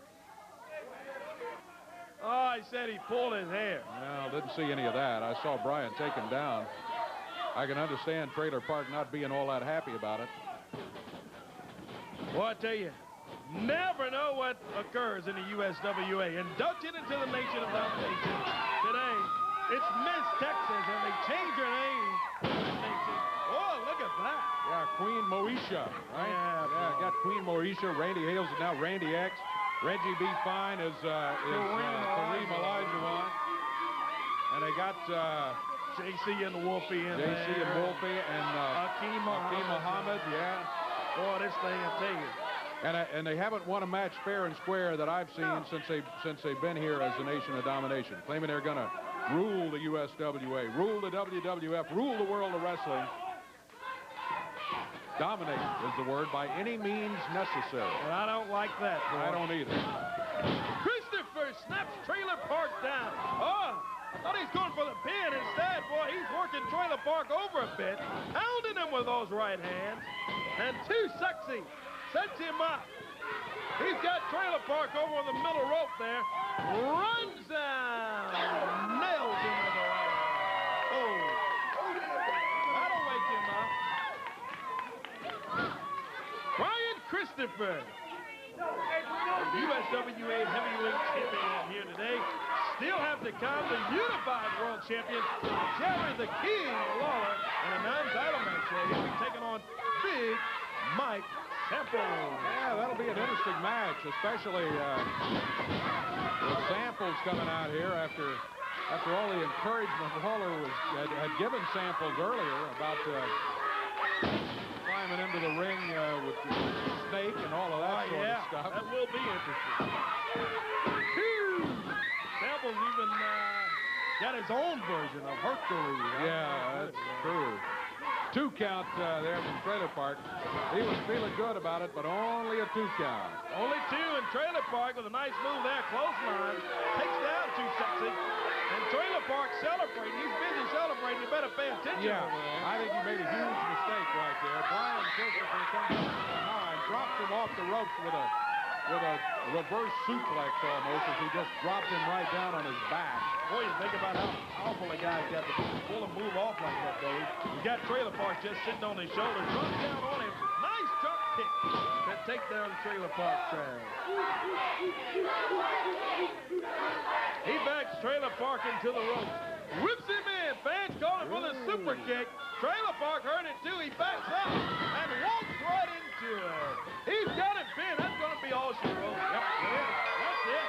Oh, he said he pulled his hair. Well, didn't see any of that. I saw Brian take him down. I can understand Trailer Park not being all that happy about it. Well, I tell you, never know what occurs in the USWA. Inducted into the Nation of Domination today, it's Miss Texas, and they changed her name to Miss Nation. Oh, look at that. Yeah, Queen Moesha, right? Yeah, got Queen Moesha. Randy Hales is now Randy X. Reggie B. Fine is Kareem Olajuwon. And they got JC and Wolfie in there. JC and Wolfie and Hakeem Muhammad, yeah. Boy, this thing, I tell you. And they haven't won a match fair and square that I've seen since they've been here as the Nation of Domination, claiming they're going to rule the USWA, rule the WWF, rule the world of wrestling. Dominate is the word, by any means necessary. And I don't like that, boy. I don't either. Christopher snaps Trailer Park down. Oh, I thought he's going for the pin. Instead, boy, he's working Trailer Park over a bit, pounding him with those right hands. And Too Sexy sets him up. He's got Trailer Park over on the middle rope there. Runs down. Nails him with the right hand. Oh. That'll wake him up. Brian Christopher, USWA heavyweight champion here today. Still have to come the unified world champion, Jerry the King Lawler, in a non-title match today. He'll be taking on Big Mike Samples. Yeah, that'll be an interesting match, especially with Samples coming out here after all the encouragement Lawler had given Samples earlier about climbing into the ring with the snake and all of that sort of stuff. That will be interesting. Samples even got his own version of Hercules. Yeah, that's true. 2 count there from Trailer Park. He was feeling good about it, but only a 2 count. Only 2 in Trailer Park with a nice move there, close line. Takes down Too Sexy. And Trailer Park celebrating. He's busy celebrating. You better pay attention over there. I think he made a huge mistake right there. Brian Christopher comes up behind, drops him off the ropes with a reverse suplex almost, as he just dropped him right down on his back. Boy, you think about how powerful a guy's got to pull a move off like that, Dave. You got Trailer Park just sitting on his shoulders, runs down on him. Nice drop kick to take down Trailer Park Trash. He backs Trailer Park into the ropes. Whips him in. Fans calling for the super kick. Trailer Park heard it too. He backs up and walks right into it. He's got it pinned. That's going to be all she wrote. Yep, that's it.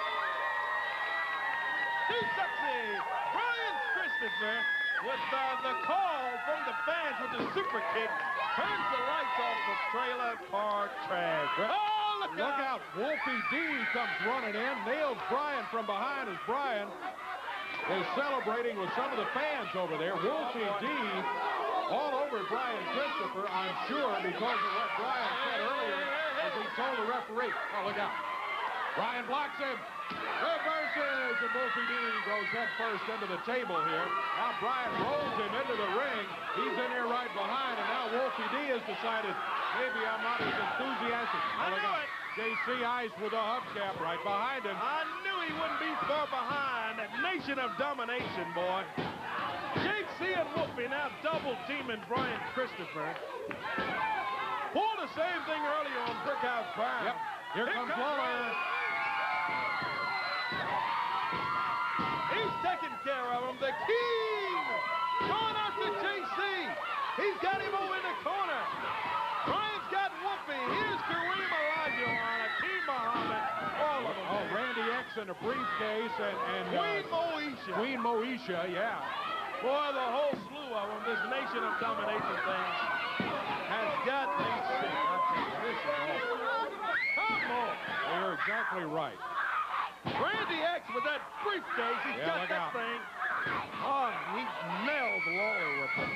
Too Sexy. Brian Christopher with the call from the fans with the super kick. Turns the lights off of Trailer Park Trash. Oh, look out. Wolfie D comes running in, nails Brian from behind as Brian is celebrating with some of the fans over there. Wolfie D all over Brian Christopher, I'm sure, because of what Brian said earlier as he told the referee. Oh, look out. Brian blocks him. Reverses, and Wolfie D goes head first into the table here. Now Brian rolls him into the ring. He's in here right behind, and now Wolfie D has decided maybe I'm not as enthusiastic. Oh, look out. JC Ice with a hubcap right behind him. I knew he wouldn't be far behind. Nation of Domination, boy. JC and Wolfie now double teaming Brian Christopher. Pulled the same thing earlier on Brickhouse Brown. Yep. Here comes Lawler. He's taking care of him. The King going after JC. He's got him over in the corner. Brian's got Wolfie. Here's Kareem Olajuwon, Akeem Muhammad. All of them. Oh, Randy X in a briefcase and Queen Moesha, yeah. Boy, the whole slew of them. This Nation of Domination thing has got me sick. This is awful. Come on. You're exactly right. Randy X with that briefcase. He's got look that out. thing. Oh, he nailed Lawler with it.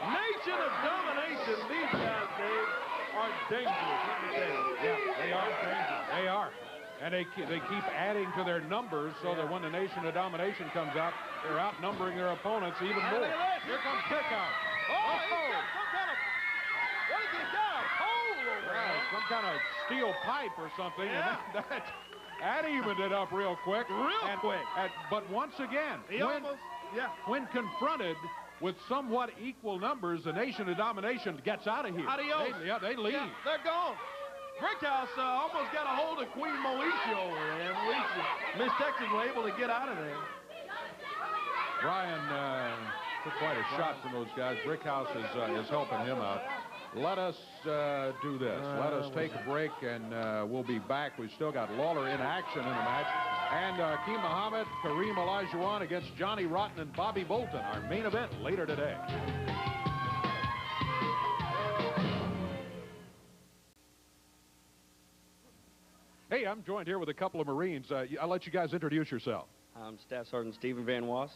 Nation of Domination, these guys, Dave, are dangerous. Let me tell you. Yeah, they are dangerous. They are. And they keep adding to their numbers so that when the Nation of Domination comes out, they're outnumbering their opponents even more. Here comes Brickhouse. Oh, he's got some kind of, what has he got? A pole over there. Some kind of steel pipe or something. Yeah. And that evened it up real quick. Quick. But once again, when confronted with somewhat equal numbers, the Nation of Domination gets out of here. Adios. They leave. Yeah, they're gone. Brickhouse almost got a hold of Queen Moesha over there. Miss Texas were able to get out of there. Brian took quite a shot from those guys. Brickhouse is helping him out. Let us do this. Let us take a break, and we'll be back. We've still got Lawler in action in the match. And Akeem Muhammad, Kareem Olajuwon against Johnny Rotten and Bobby Bolton, our main event later today. Hey, I'm joined here with a couple of Marines. I'll let you guys introduce yourself. I'm Staff Sergeant Stephen Van Was.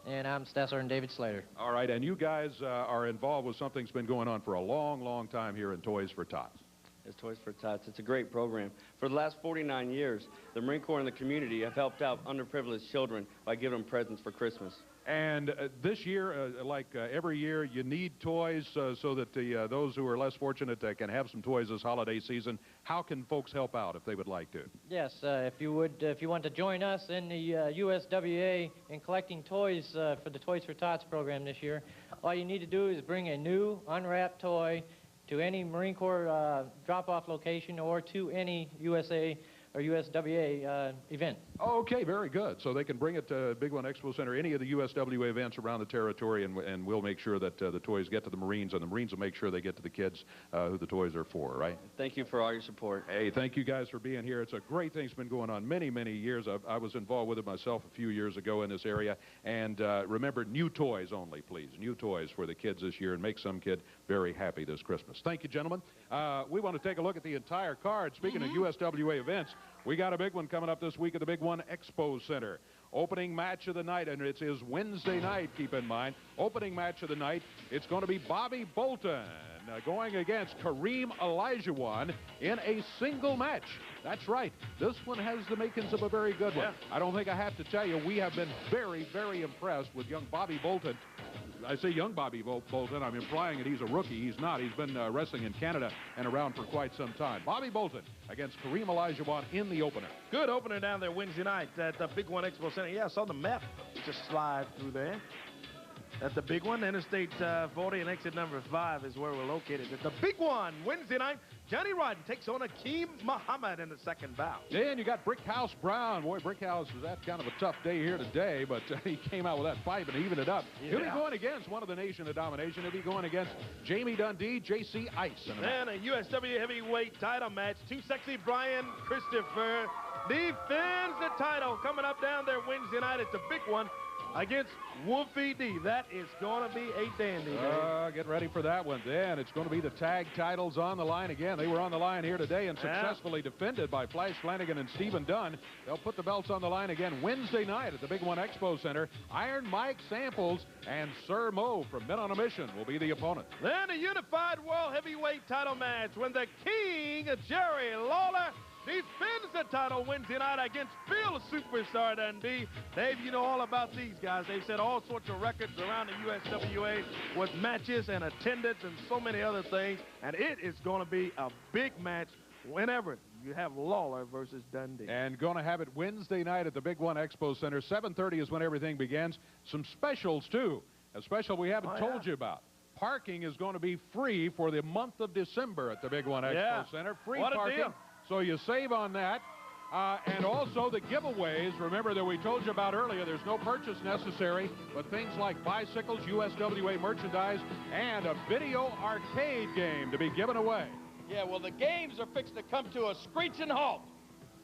And I'm Staff Sergeant David Slater. All right, and you guys are involved with something that's been going on for a long, long time here in Toys for Tots. It's Toys for Tots. It's a great program. For the last 49 years, the Marine Corps and the community have helped out underprivileged children by giving them presents for Christmas. And this year, like every year, you need toys so that those who are less fortunate can have some toys this holiday season. How can folks help out if they would like to? Yes, if you want to join us in the USWA in collecting toys for the Toys for Tots program this year, all you need to do is bring a new unwrapped toy to any Marine Corps drop-off location or to any USA or USWA event. Okay, very good. So they can bring it to Big One Expo Center, any of the USWA events around the territory, and we'll make sure that the toys get to the Marines, and the Marines will make sure they get to the kids who the toys are for, right? Thank you for all your support. Hey, thank you guys for being here. It's a great thing that's been going on many, many years. I was involved with it myself a few years ago in this area. And remember, new toys only, please. New toys for the kids this year, and make some kid very happy this Christmas. Thank you, gentlemen. We want to take a look at the entire card. Speaking of USWA events, we got a big one coming up this week at the Big One Expo Center. Opening match of the night, and it is Wednesday night, keep in mind. Opening match of the night, it's going to be Bobby Bolton going against Kareem Olajuwon in a single match. That's right. This one has the makings of a very good one. I don't think I have to tell you, we have been very, very impressed with young Bobby Bolton. I say young Bobby Bolton. I'm implying that he's a rookie. He's not. He's been wrestling in Canada and around for quite some time. Bobby Bolton against Kareem Olajuwon in the opener. Good opener down there Wednesday night at the Big One Expo Center. Yeah, I saw the map just slide through there. At the Big One, Interstate 40 and exit number 5 is where we're located. At the Big One, Wednesday night, Johnny Rotten takes on Akeem Muhammad in the second bout. Then you got Brickhouse Brown. Boy, Brickhouse was at kind of a tough day here today, but he came out with that pipe and evened it up. Yeah. He'll be going against one of the Nation of Domination. He'll be going against Jamie Dundee, J.C. Ice. Then a USWA heavyweight title match. Too Sexy Brian Christopher defends the title coming up down there Wednesday night at the Big One against Wolfie D. That is going to be a dandy. Get ready for that one. Then it's going to be the tag titles on the line again. They were on the line here today and successfully defended by Flash Flanagan and Stephen Dunn. They'll put the belts on the line again Wednesday night at the Big One Expo Center. Iron Mike Samples and Sir Mo from Men on a Mission will be the opponent. Then a unified world heavyweight title match when the King, Jerry Lawler, defends the title Wednesday night against Bill Superstar Dundee. Dave, you know all about these guys. They've set all sorts of records around the USWA with matches and attendance and so many other things. And it is going to be a big match whenever You have Lawler versus Dundee. And going to have it Wednesday night at the Big One Expo Center. 7:30 is when everything begins. Some specials, too. A special we haven't told you about. Parking is going to be free for the month of December at the Big One Expo Center. Free What a parking. deal. So you save on that. And also the giveaways, remember that we told you about earlier, there's no purchase necessary, but things like bicycles, USWA merchandise, and a video arcade game to be given away. Yeah, well, the games are fixing to come to a screeching halt.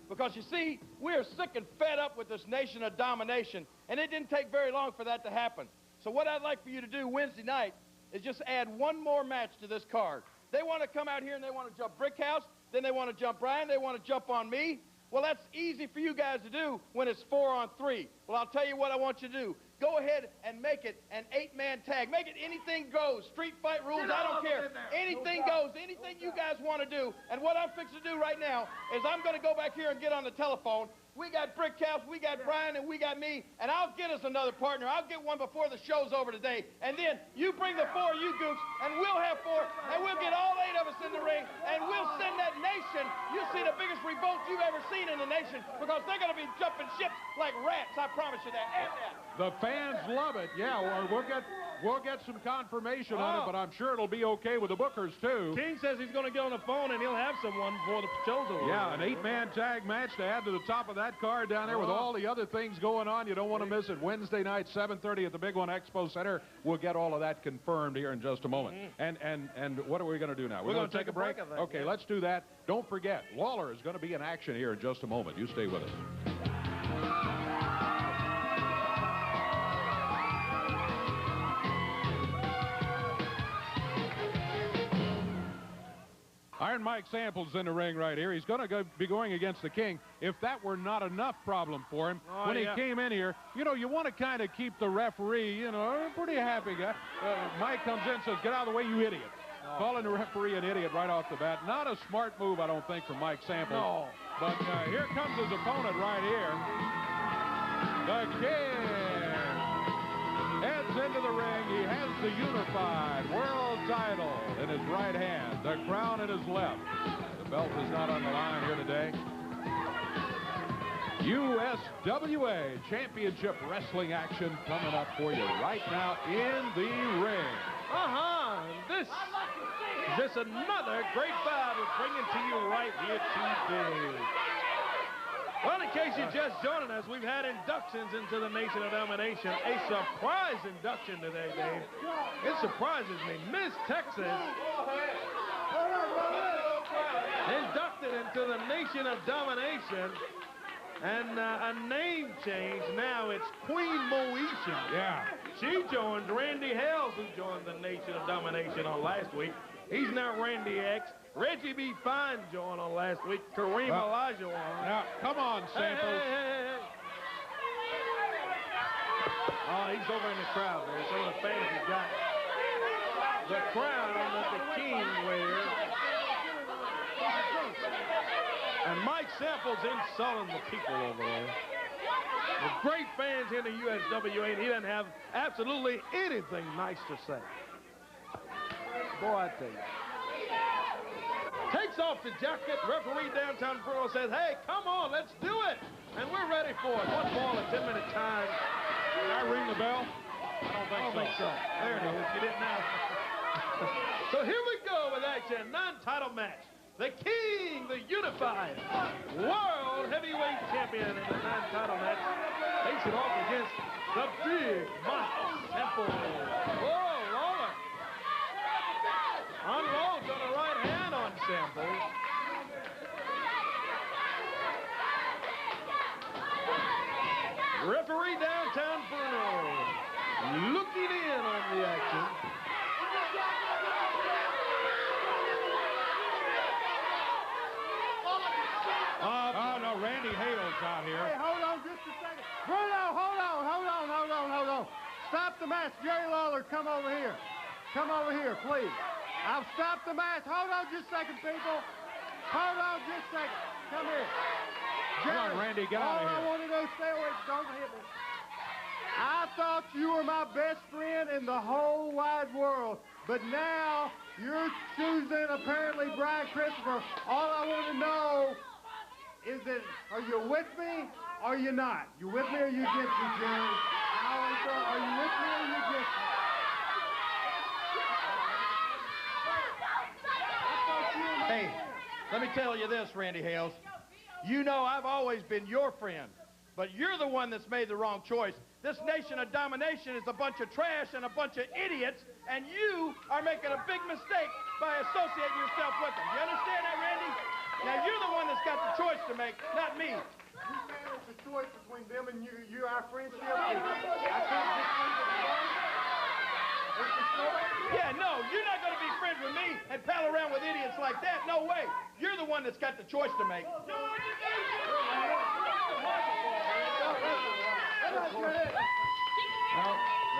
Because, you see, we're sick and fed up with this nation of domination, and it didn't take very long for that to happen. So what I'd like for you to do Wednesday night is just add one more match to this card. They want to come out here and they want to jump Brickhouse, then they want to jump Brian, they want to jump on me. Well, that's easy for you guys to do when it's 4-on-3. Well, I'll tell you what I want you to do. Go ahead and make it an 8-man tag. Make it anything goes. Street fight rules, I don't care. Anything goes, anything you guys want to do. And what I'm fixing to do right now is I'm going to go back here and get on the telephone. We got Brickhouse, we got Brian, and we got me, and I'll get us another partner. I'll get one before the show's over today. And then you bring the 4 of you goofs, and we'll have 4, and we'll get all 8 of us in the ring, and we'll send that nation. You'll see the biggest revolt you've ever seen in the nation, because they're going to be jumping ships like rats. I promise you that. And that. The fans love it. Yeah, we'll get some confirmation on it, but I'm sure it'll be okay with the bookers, too. King says he's going to get on the phone, and he'll have someone before the show's over. Yeah, an 8-man tag match to add to the top of that card down there with all the other things going on. You don't want to miss it. Wednesday night, 7:30 at the Big One Expo Center. We'll get all of that confirmed here in just a moment. And what are we going to do now? We're going to take a break. I think. Okay, let's do that. Don't forget, Lawler is going to be in action here in just a moment. You stay with us. Iron Mike Samples in the ring right here. He's going to be going against the King. If that were not enough problem for him, when he came in here, you know, you want to kind of keep the referee, you know, a pretty happy guy. Mike comes in and says, "Get out of the way, you idiot." Calling the referee an idiot right off the bat. Not a smart move, I don't think, from Mike Samples. No. But here comes his opponent right here. The King heads into the ring. He has the unified world title in his right hand, the crown in his left. The belt is not on the line here today. USWA Championship Wrestling action coming up for you right now in the ring. This is just another great bout we're bringing to you right here today. Well, in case you're just joining us, we've had inductions into the Nation of Domination. A surprise induction today, Dave. It surprises me. Miss Texas inducted into the Nation of Domination. And a name change. Now it's Queen Moesha. Yeah. She joined Randy Hales, who joined the Nation of Domination on last week. He's now Randy X. Reggie B. Fine joined on last week. Kareem Elijah on. Now, come on, Samples. Hey. Oh, he's over in the crowd there. Some of the fans have got the crown that the King wears. And Mike Samples insulting the people over there. With great fans in the USWA, and he doesn't have absolutely anything nice to say. Boy, I tell you. Takes off the jacket. Referee downtown Pearl says, "Hey, come on, let's do it." And we're ready for it. 1 ball at 10-minute time. Did I ring the bell? I don't think so. There it is. You didn't know. So here we go with action. Non-title match. The King, the unified world heavyweight champion in the non-title match, facing off against the Big Mike Samples. Oh, Lawler. Unloads on the right hand on Samples. Referee downtown Bruno looking in on the action. Randy Hales out here. Hey, hold on just a second. Bruno, hold on. Stop the match. Jerry Lawler, come over here. Come over here, please. I'll stop the match. Hold on just a second, people. Hold on just a second. Come here. Jerry, come on, Randy, get out of here. All I want to do is stay away. Don't hit me. I thought you were my best friend in the whole wide world. But now you're choosing apparently Brian Christopher. All I want to know is that are you with me or are you not? You with me or you against me, Jerry? Are you with me or are you against me? Hey, let me tell you this, Randy Hales. You know I've always been your friend, but you're the one that's made the wrong choice. This nation of domination is a bunch of trash and a bunch of idiots, and you are making a big mistake by associating yourself with them. You understand that, Randy? Now, you're the one that's got the choice to make, not me. You saying it's a choice between them and you our friendship? I can't just Yeah, no, you're not going to be friends with me and pal around with idiots like that. No way. You're the one that's got the choice to make. Well,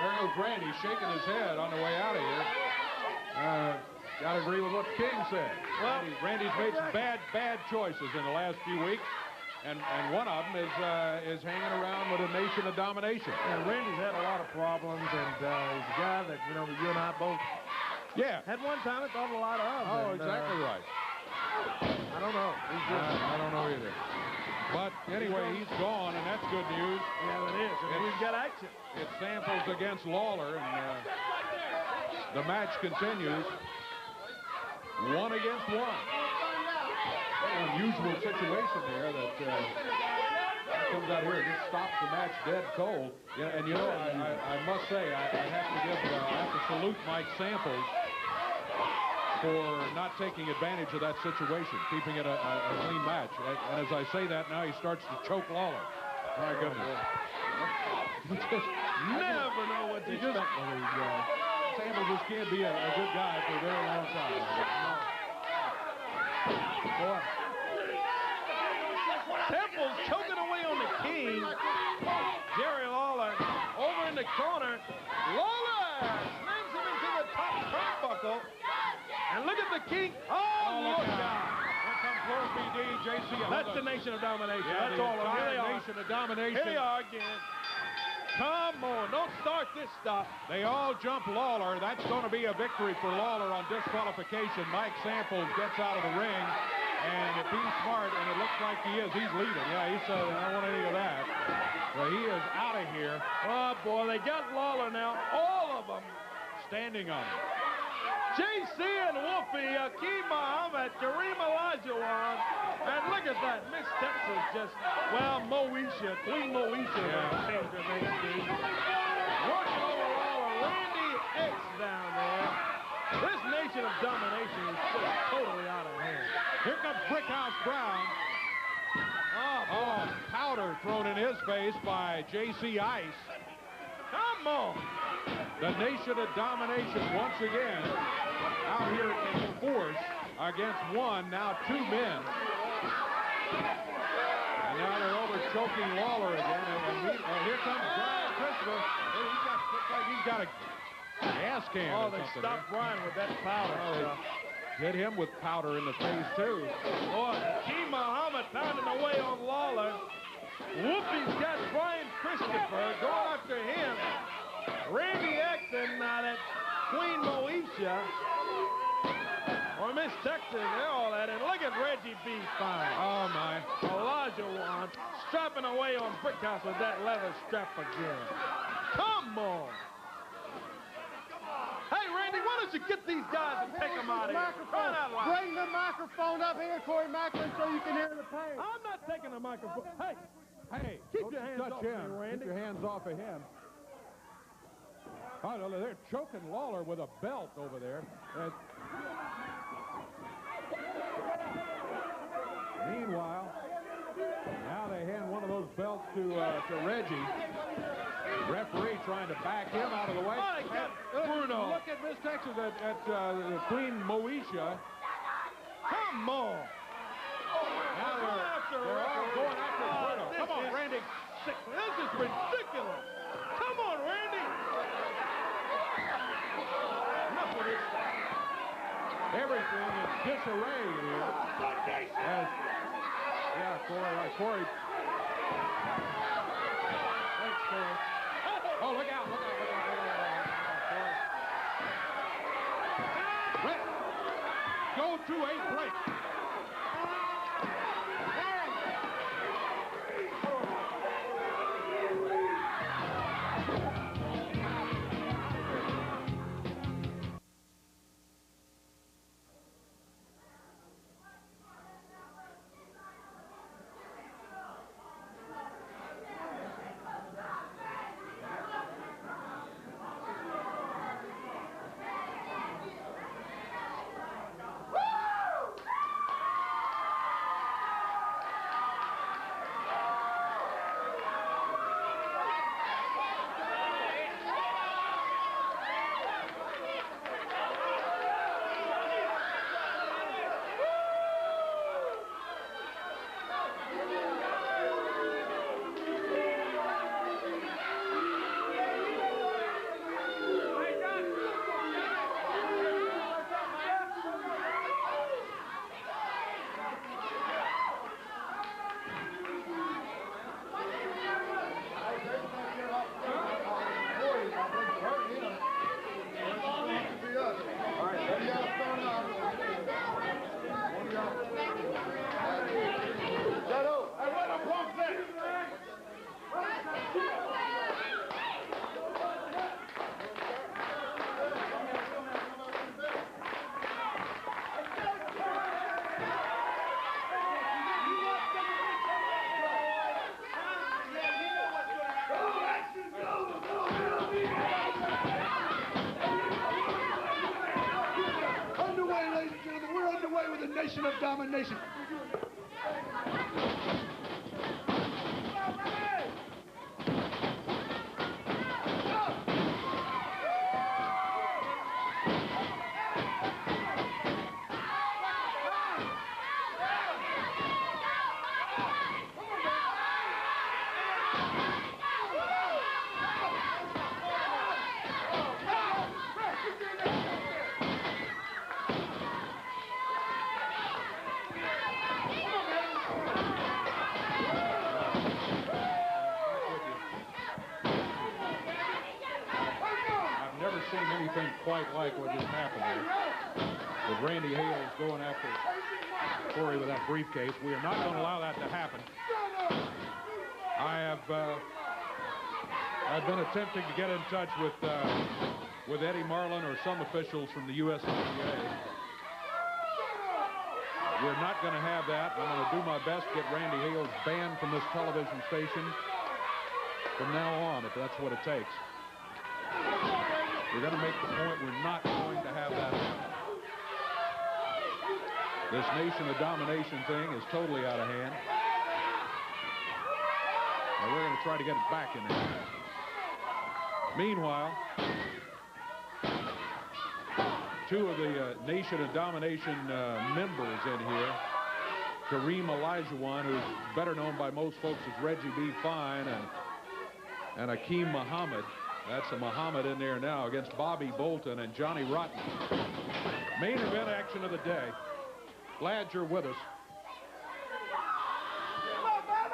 there goes Randy shaking his head on the way out of here. Got to agree with what King said. Well, Randy's made some bad choices in the last few weeks, and one of them is hanging around with a nation of domination. And Randy's had a lot of problems, and he's a guy that, you know, you and I both had one time and thought a lot of. Oh, exactly right. I don't know. I don't know either. But anyway, he's gone, and that's good news. Yeah, it is. And we've got action. It's Samples against Lawler, and the match continues. 1 against 1. Unusual situation there that comes out here and just stops the match dead cold. Yeah, and you know, I must say, I have to salute Mike Samples for not taking advantage of that situation, keeping it a clean match. And as I say that now, he starts to choke Lawler. My goodness. Just never know what to expect with these guys. Samples just can't be a good guy for a very long time. Boy. Samples choking away on the King. Jerry Lawler over in the corner. Lawler slams him into the top turnbuckle. And look at the King. Oh, look out. Here comes Floor PD, JC. That's the nation of domination. Yeah, that's all of them. Here they are. Nation of domination. Here they are again. Come on, don't start this stuff. They all jump Lawler. That's going to be a victory for Lawler on disqualification. Mike Samples gets out of the ring, and if he's smart, and it looks like he is, he's leading. Yeah, he said, I don't want any of that. Well, he is out of here. Oh, boy, they got Lawler now. All of them. Standing on him. JC and Wolfie, Akeem Muhammad, Kareem Olajuwon, and look at that, Miss Texas just, well, Moesha, Queen Moesha changed her name to. Working over Lawler, Randy X down there. This nation of domination is just totally out of hand. Here comes Brickhouse Brown. Oh, powder thrown in his face by JC Ice. Come on. The nation of domination once again out here in force against one, now 2 men. And now they're over choking Lawler again. And here comes Brian Christopher. Looks like he's got a gas can. Oh, they stopped Brian with that powder stuff. Hit him with powder in the face, too. Boy, Akeem Muhammad pounding away on Lawler. Whoopi's got Brian Christopher going after him. Randy X and that Queen Moesha. Or Miss Texas, they're all at it. Look at Reggie B. Fine. Oh, my. Olajuwon strapping away on Brickhouse with that leather strap again. Come on. Hey, Randy, why don't you get these guys and take them out of here? Bring the microphone up here, Corey Macklin, so you can hear the pain. I'm not taking the microphone. Hey, Keep your hands off me, Randy. Keep your hands off of him. Oh, no, they're choking Lawler with a belt over there. Meanwhile, now they hand one of those belts to Reggie. Referee trying to back him out of the way. Bruno. Look at Miss Texas at Queen Moesha. Come on. Now they're all going after Bruno. Come on, Randy. This is ridiculous. Come on, Randy. Enough of this. Everything is disarray here. Corey. Thanks, Corey. Oh, look out. go to a break. Nation of domination. Anything quite like what just happened here. With Randy Hales going after Corey with that briefcase. We are not going to allow that to happen. I've been attempting to get in touch with Eddie Marlin or some officials from the USWA. We're not going to have that. I'm going to do my best to get Randy Hales banned from this television station from now on, if that's what it takes. We're going to make the point we're not going to have that happen. This nation of domination thing is totally out of hand. And we're going to try to get it back in there. Meanwhile, two of the Nation of Domination members in here, Kareem Olajuwon, who's better known by most folks as Reggie B. Fine, and Akeem Muhammad. That's a Muhammad in there now against Bobby Bolton and Johnny Rotten. Main event action of the day. Glad you're with us.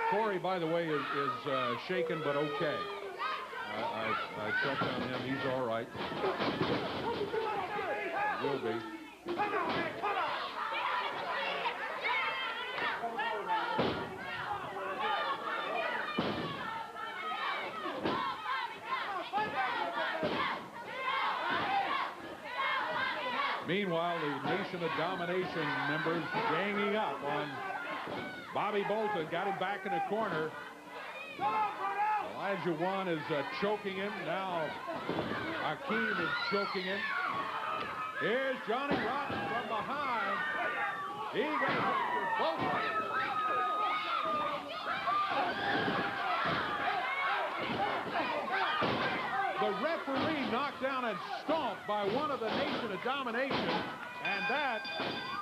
Corey, by the way, is shaken but okay. I checked on him. He's all right. Will be. Meanwhile, the Nation of Domination members ganging up on Bobby Bolton. Got him back in the corner. Olajuwon is choking him. Now Akeem is choking him. Here's Johnny Rotten from behind. He got it for both. The referee knocked down and stomped by one of the Nation of Domination, and that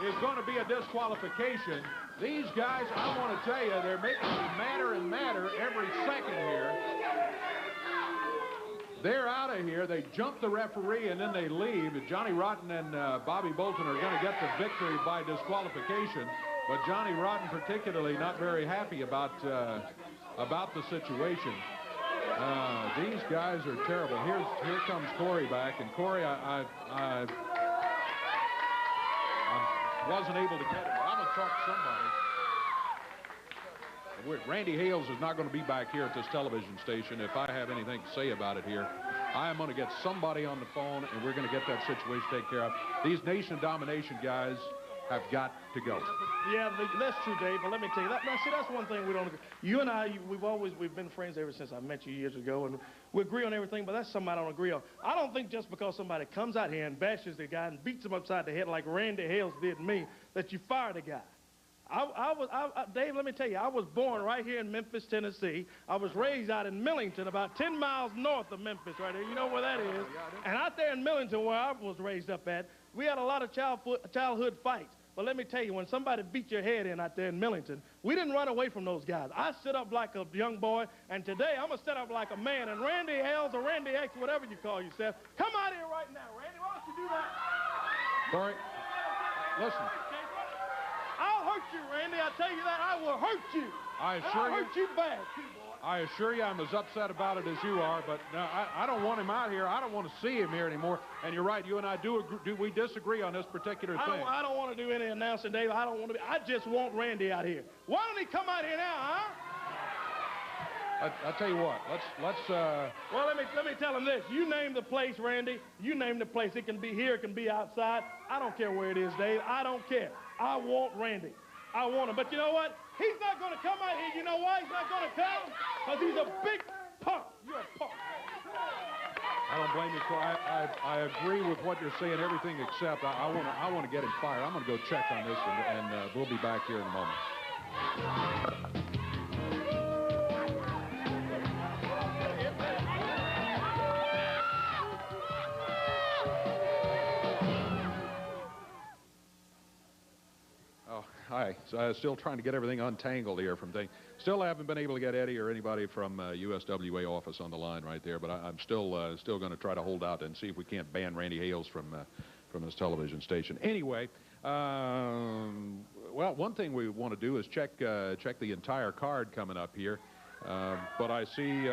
is going to be a disqualification. These guys, I want to tell you, they're making me madder and madder every second here. They're out of here. They jump the referee, and then they leave. Johnny Rotten and Bobby Bolton are going to get the victory by disqualification, but Johnny Rotten particularly not very happy about the situation. These guys are terrible. Here comes Corey back, and Corey, I'm wasn't able to get it. But I'm going to talk to somebody. Randy Hales is not going to be back here at this television station if I have anything to say about it here. I am going to get somebody on the phone, and we're going to get that situation taken care of. These Nation of Domination guys have got to go. Yeah, that's true, Dave, but let me tell you, that's one thing we don't agree. You and I, we've been friends ever since I met you years ago, and we agree on everything, but that's something I don't agree on. I don't think just because somebody comes out here and bashes the guy and beats him upside the head like Randy Hales did me, that you fire the guy. Dave, let me tell you, I was born right here in Memphis, Tennessee. I was raised out in Millington, about 10 miles north of Memphis right here. You know where that is? And out there in Millington, where I was raised up at, we had a lot of childhood fights. But let me tell you, when somebody beat your head in out there in Millington, we didn't run away from those guys. I stood up like a young boy, and today I'm going to set up like a man. And Randy Hales or Randy X, whatever you call yourself, come out here right now. Randy, why don't you do that? Corey, listen. I'll hurt you, Randy. I tell you that. I will hurt you. I'll hurt you bad, too, boy. I assure you I'm as upset about it as you are, but no, I don't want him out here. I don't want to see him here anymore. And you're right, you and I we disagree on this particular thing. I don't want to do any announcing, Dave. I just want Randy out here. Why don't he come out here now, huh? I'll tell you what, let's Well, let me tell him this. You name the place, Randy. You name the place. It can be here, it can be outside. I don't care where it is, Dave. I don't care. I want Randy. I want him. But you know what? He's not going to come out here. You know why he's not going to come? Because he's a big punk. You're a punk. I don't blame you, Corey. I agree with what you're saying, everything except I want to get him fired. I'm going to go check on this, and we'll be back here in a moment. Hi. So still trying to get everything untangled here from things. Still haven't been able to get Eddie or anybody from USWA office on the line right there, but I'm still going to try to hold out and see if we can't ban Randy Hales from his television station. Anyway, well, one thing we want to do is check the entire card coming up here, but I see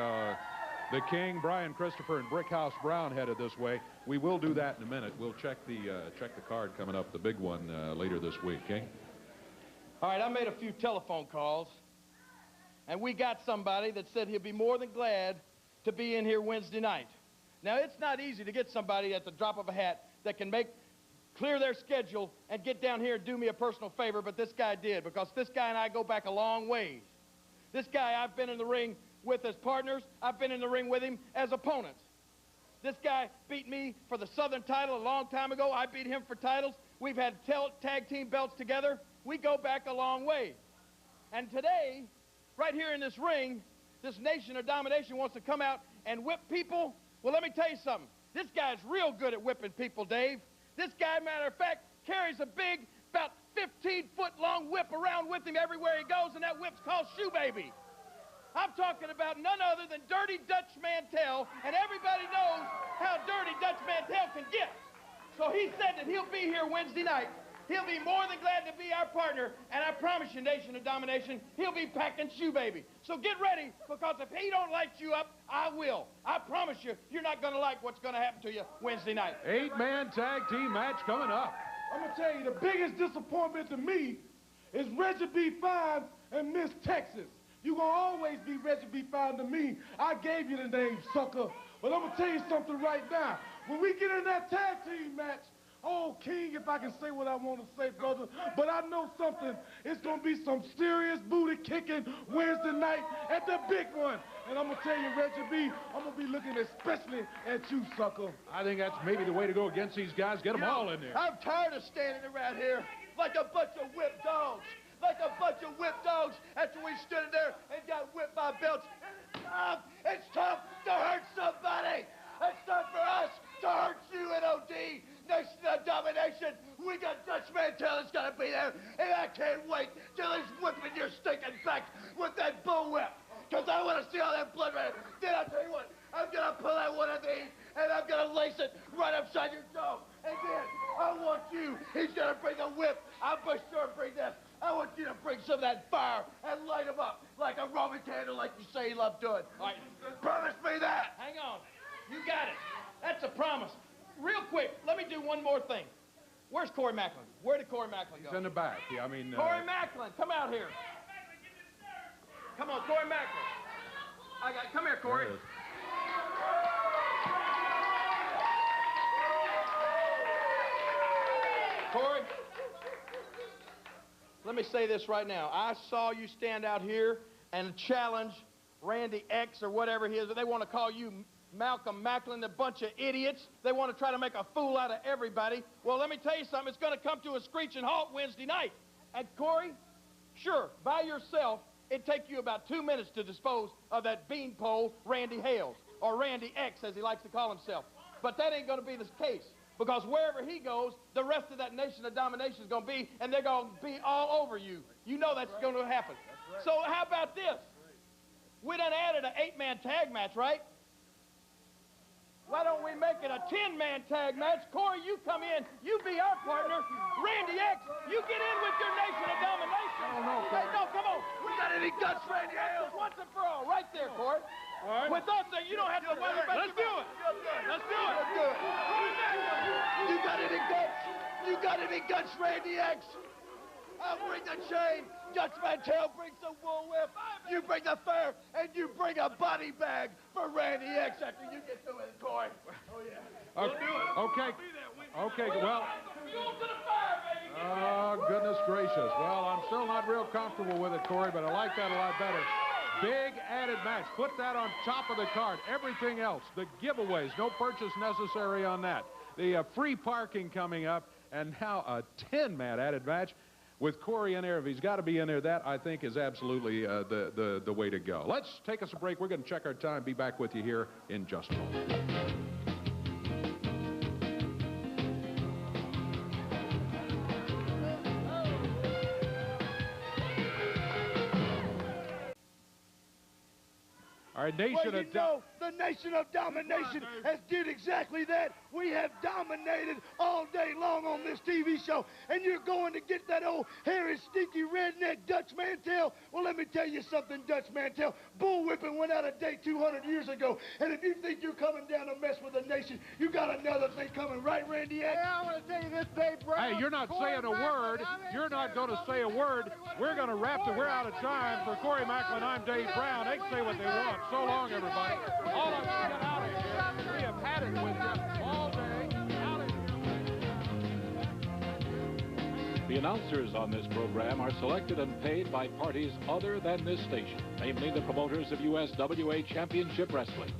the King, Brian Christopher, and Brickhouse Brown headed this way. We will do that in a minute. We'll check the card coming up, the big one, later this week. Okay? All right, I made a few telephone calls, and we got somebody that said he'll be more than glad to be in here Wednesday night. Now, it's not easy to get somebody at the drop of a hat that can clear their schedule and get down here and do me a personal favor, but this guy did, because this guy and I go back a long ways. This guy I've been in the ring with as partners. I've been in the ring with him as opponents. This guy beat me for the Southern title a long time ago. I beat him for titles. We've had tag team belts together. We go back a long way. And today, right here in this ring, this Nation of Domination wants to come out and whip people. Well, let me tell you something. This guy's real good at whipping people, Dave. This guy, matter of fact, carries a big, about 15-foot-long whip around with him everywhere he goes, and that whip's called Shoe Baby. I'm talking about none other than Dirty Dutch Mantell, and everybody knows how Dirty Dutch Mantell can get. So he said that he'll be here Wednesday night. He'll be more than glad to be our partner, and I promise you, Nation of Domination, he'll be packing Shoe Baby. So get ready, because if he don't light you up, I will. I promise you, you're not going to like what's going to happen to you Wednesday night. 8-man tag team match coming up. I'm going to tell you, the biggest disappointment to me is Reggie B. Fine and Miss Texas. You're going to always be Reggie B. Fine to me. I gave you the name, sucker. But I'm going to tell you something right now. When we get in that tag team match, oh, King, if I can say what I want to say, brother, but I know something. It's going to be some serious booty kicking Wednesday night at the big one. And I'm going to tell you, Reggie B., I'm going to be looking especially at you, sucker. I think that's maybe the way to go against these guys. Get them all in there. I'm tired of standing around here like a bunch of whipped dogs. Like a bunch of whipped dogs after we stood there and got whipped by belts. It's tough to hurt somebody. It's tough for us to hurt you and OD. Nation of Domination. We got Dutch Mantell that's going to be there, and I can't wait till he's whipping your stinking back with that bullwhip, because I want to see all that blood right. Then I'll tell you what, I'm going to pull out one of these, and I'm going to lace it right upside your jaw. And then I want you, he's going to bring a whip. I'll for sure bring this. I want you to bring some of that fire and light him up like a Roman candle like you say you love doing. All right. Promise me that. Hang on. You got it. That's a promise. Real quick, let me do one more thing. Where's Corey Macklin? Where did Corey Macklin go? He's in the back. Yeah, I mean... Corey Macklin, come out here. Come on, Corey Macklin. Come here, Corey. Corey, let me say this right now. I saw you stand out here and challenge Randy X or whatever he is. They want to call you Malcolm Macklin, a bunch of idiots. They want to try to make a fool out of everybody. Well, let me tell you something. It's going to come to a screeching halt Wednesday night. And Corey, sure, by yourself, it'd take you about 2 minutes to dispose of that beanpole Randy Hales, or Randy X, as he likes to call himself. But that ain't going to be the case, because wherever he goes, the rest of that nation of domination is going to be, and they're going to be all over you. You know that's going to happen. So how about this? We done added an 8-man tag match, right? Why don't we make it a 10-man tag match? Corey, you come in. You be our partner. Randy X, you get in with your nation of domination. I don't know, Hey, no, come on. We got any guts, Randy X? Once and for all. Right there, Corey. All right. With us there, you don't have to worry about Let's do it. Let's do it. Let's do it. You got any guts? You got any guts, Randy X? I'll bring the chain. Dutch Mantel brings the wool whip. You bring the fur, and you bring a body bag for Randy X after you get through with it, Corey. Oh, yeah. Okay. Okay, well... Oh, goodness gracious. Well, I'm still not real comfortable with it, Corey, but I like that a lot better. Big added match. Put that on top of the card. Everything else, the giveaways, no purchase necessary on that. The free parking coming up, and now a 10-man added match with Corey in there. If he's got to be in there, that, I think, is absolutely the way to go. Let's take us a break. We're going to check our time. Be back with you here in just a moment. Our nation well, you know, the nation of domination has did exactly that. We have dominated all day long on this TV show, and you're going to get that old hairy, stinky, redneck Dutch Mantel. Well, let me tell you something, Dutch Mantel. Bullwhipping went out of date 200 years ago, and if you think you're coming down to mess with the nation, you got another thing coming, right, Randy X? Yeah, I want to tell you this, Dave Brown. Hey, you're not saying a word. You're not going to say a word. We're going to wrap it. We're out of time. For Corey Macklin, I'm Dave Brown. They can say what they want. So long, everybody. All of you get out of here. We have had it with you all day. Out of here. The announcers on this program are selected and paid by parties other than this station, namely the promoters of USWA Championship Wrestling.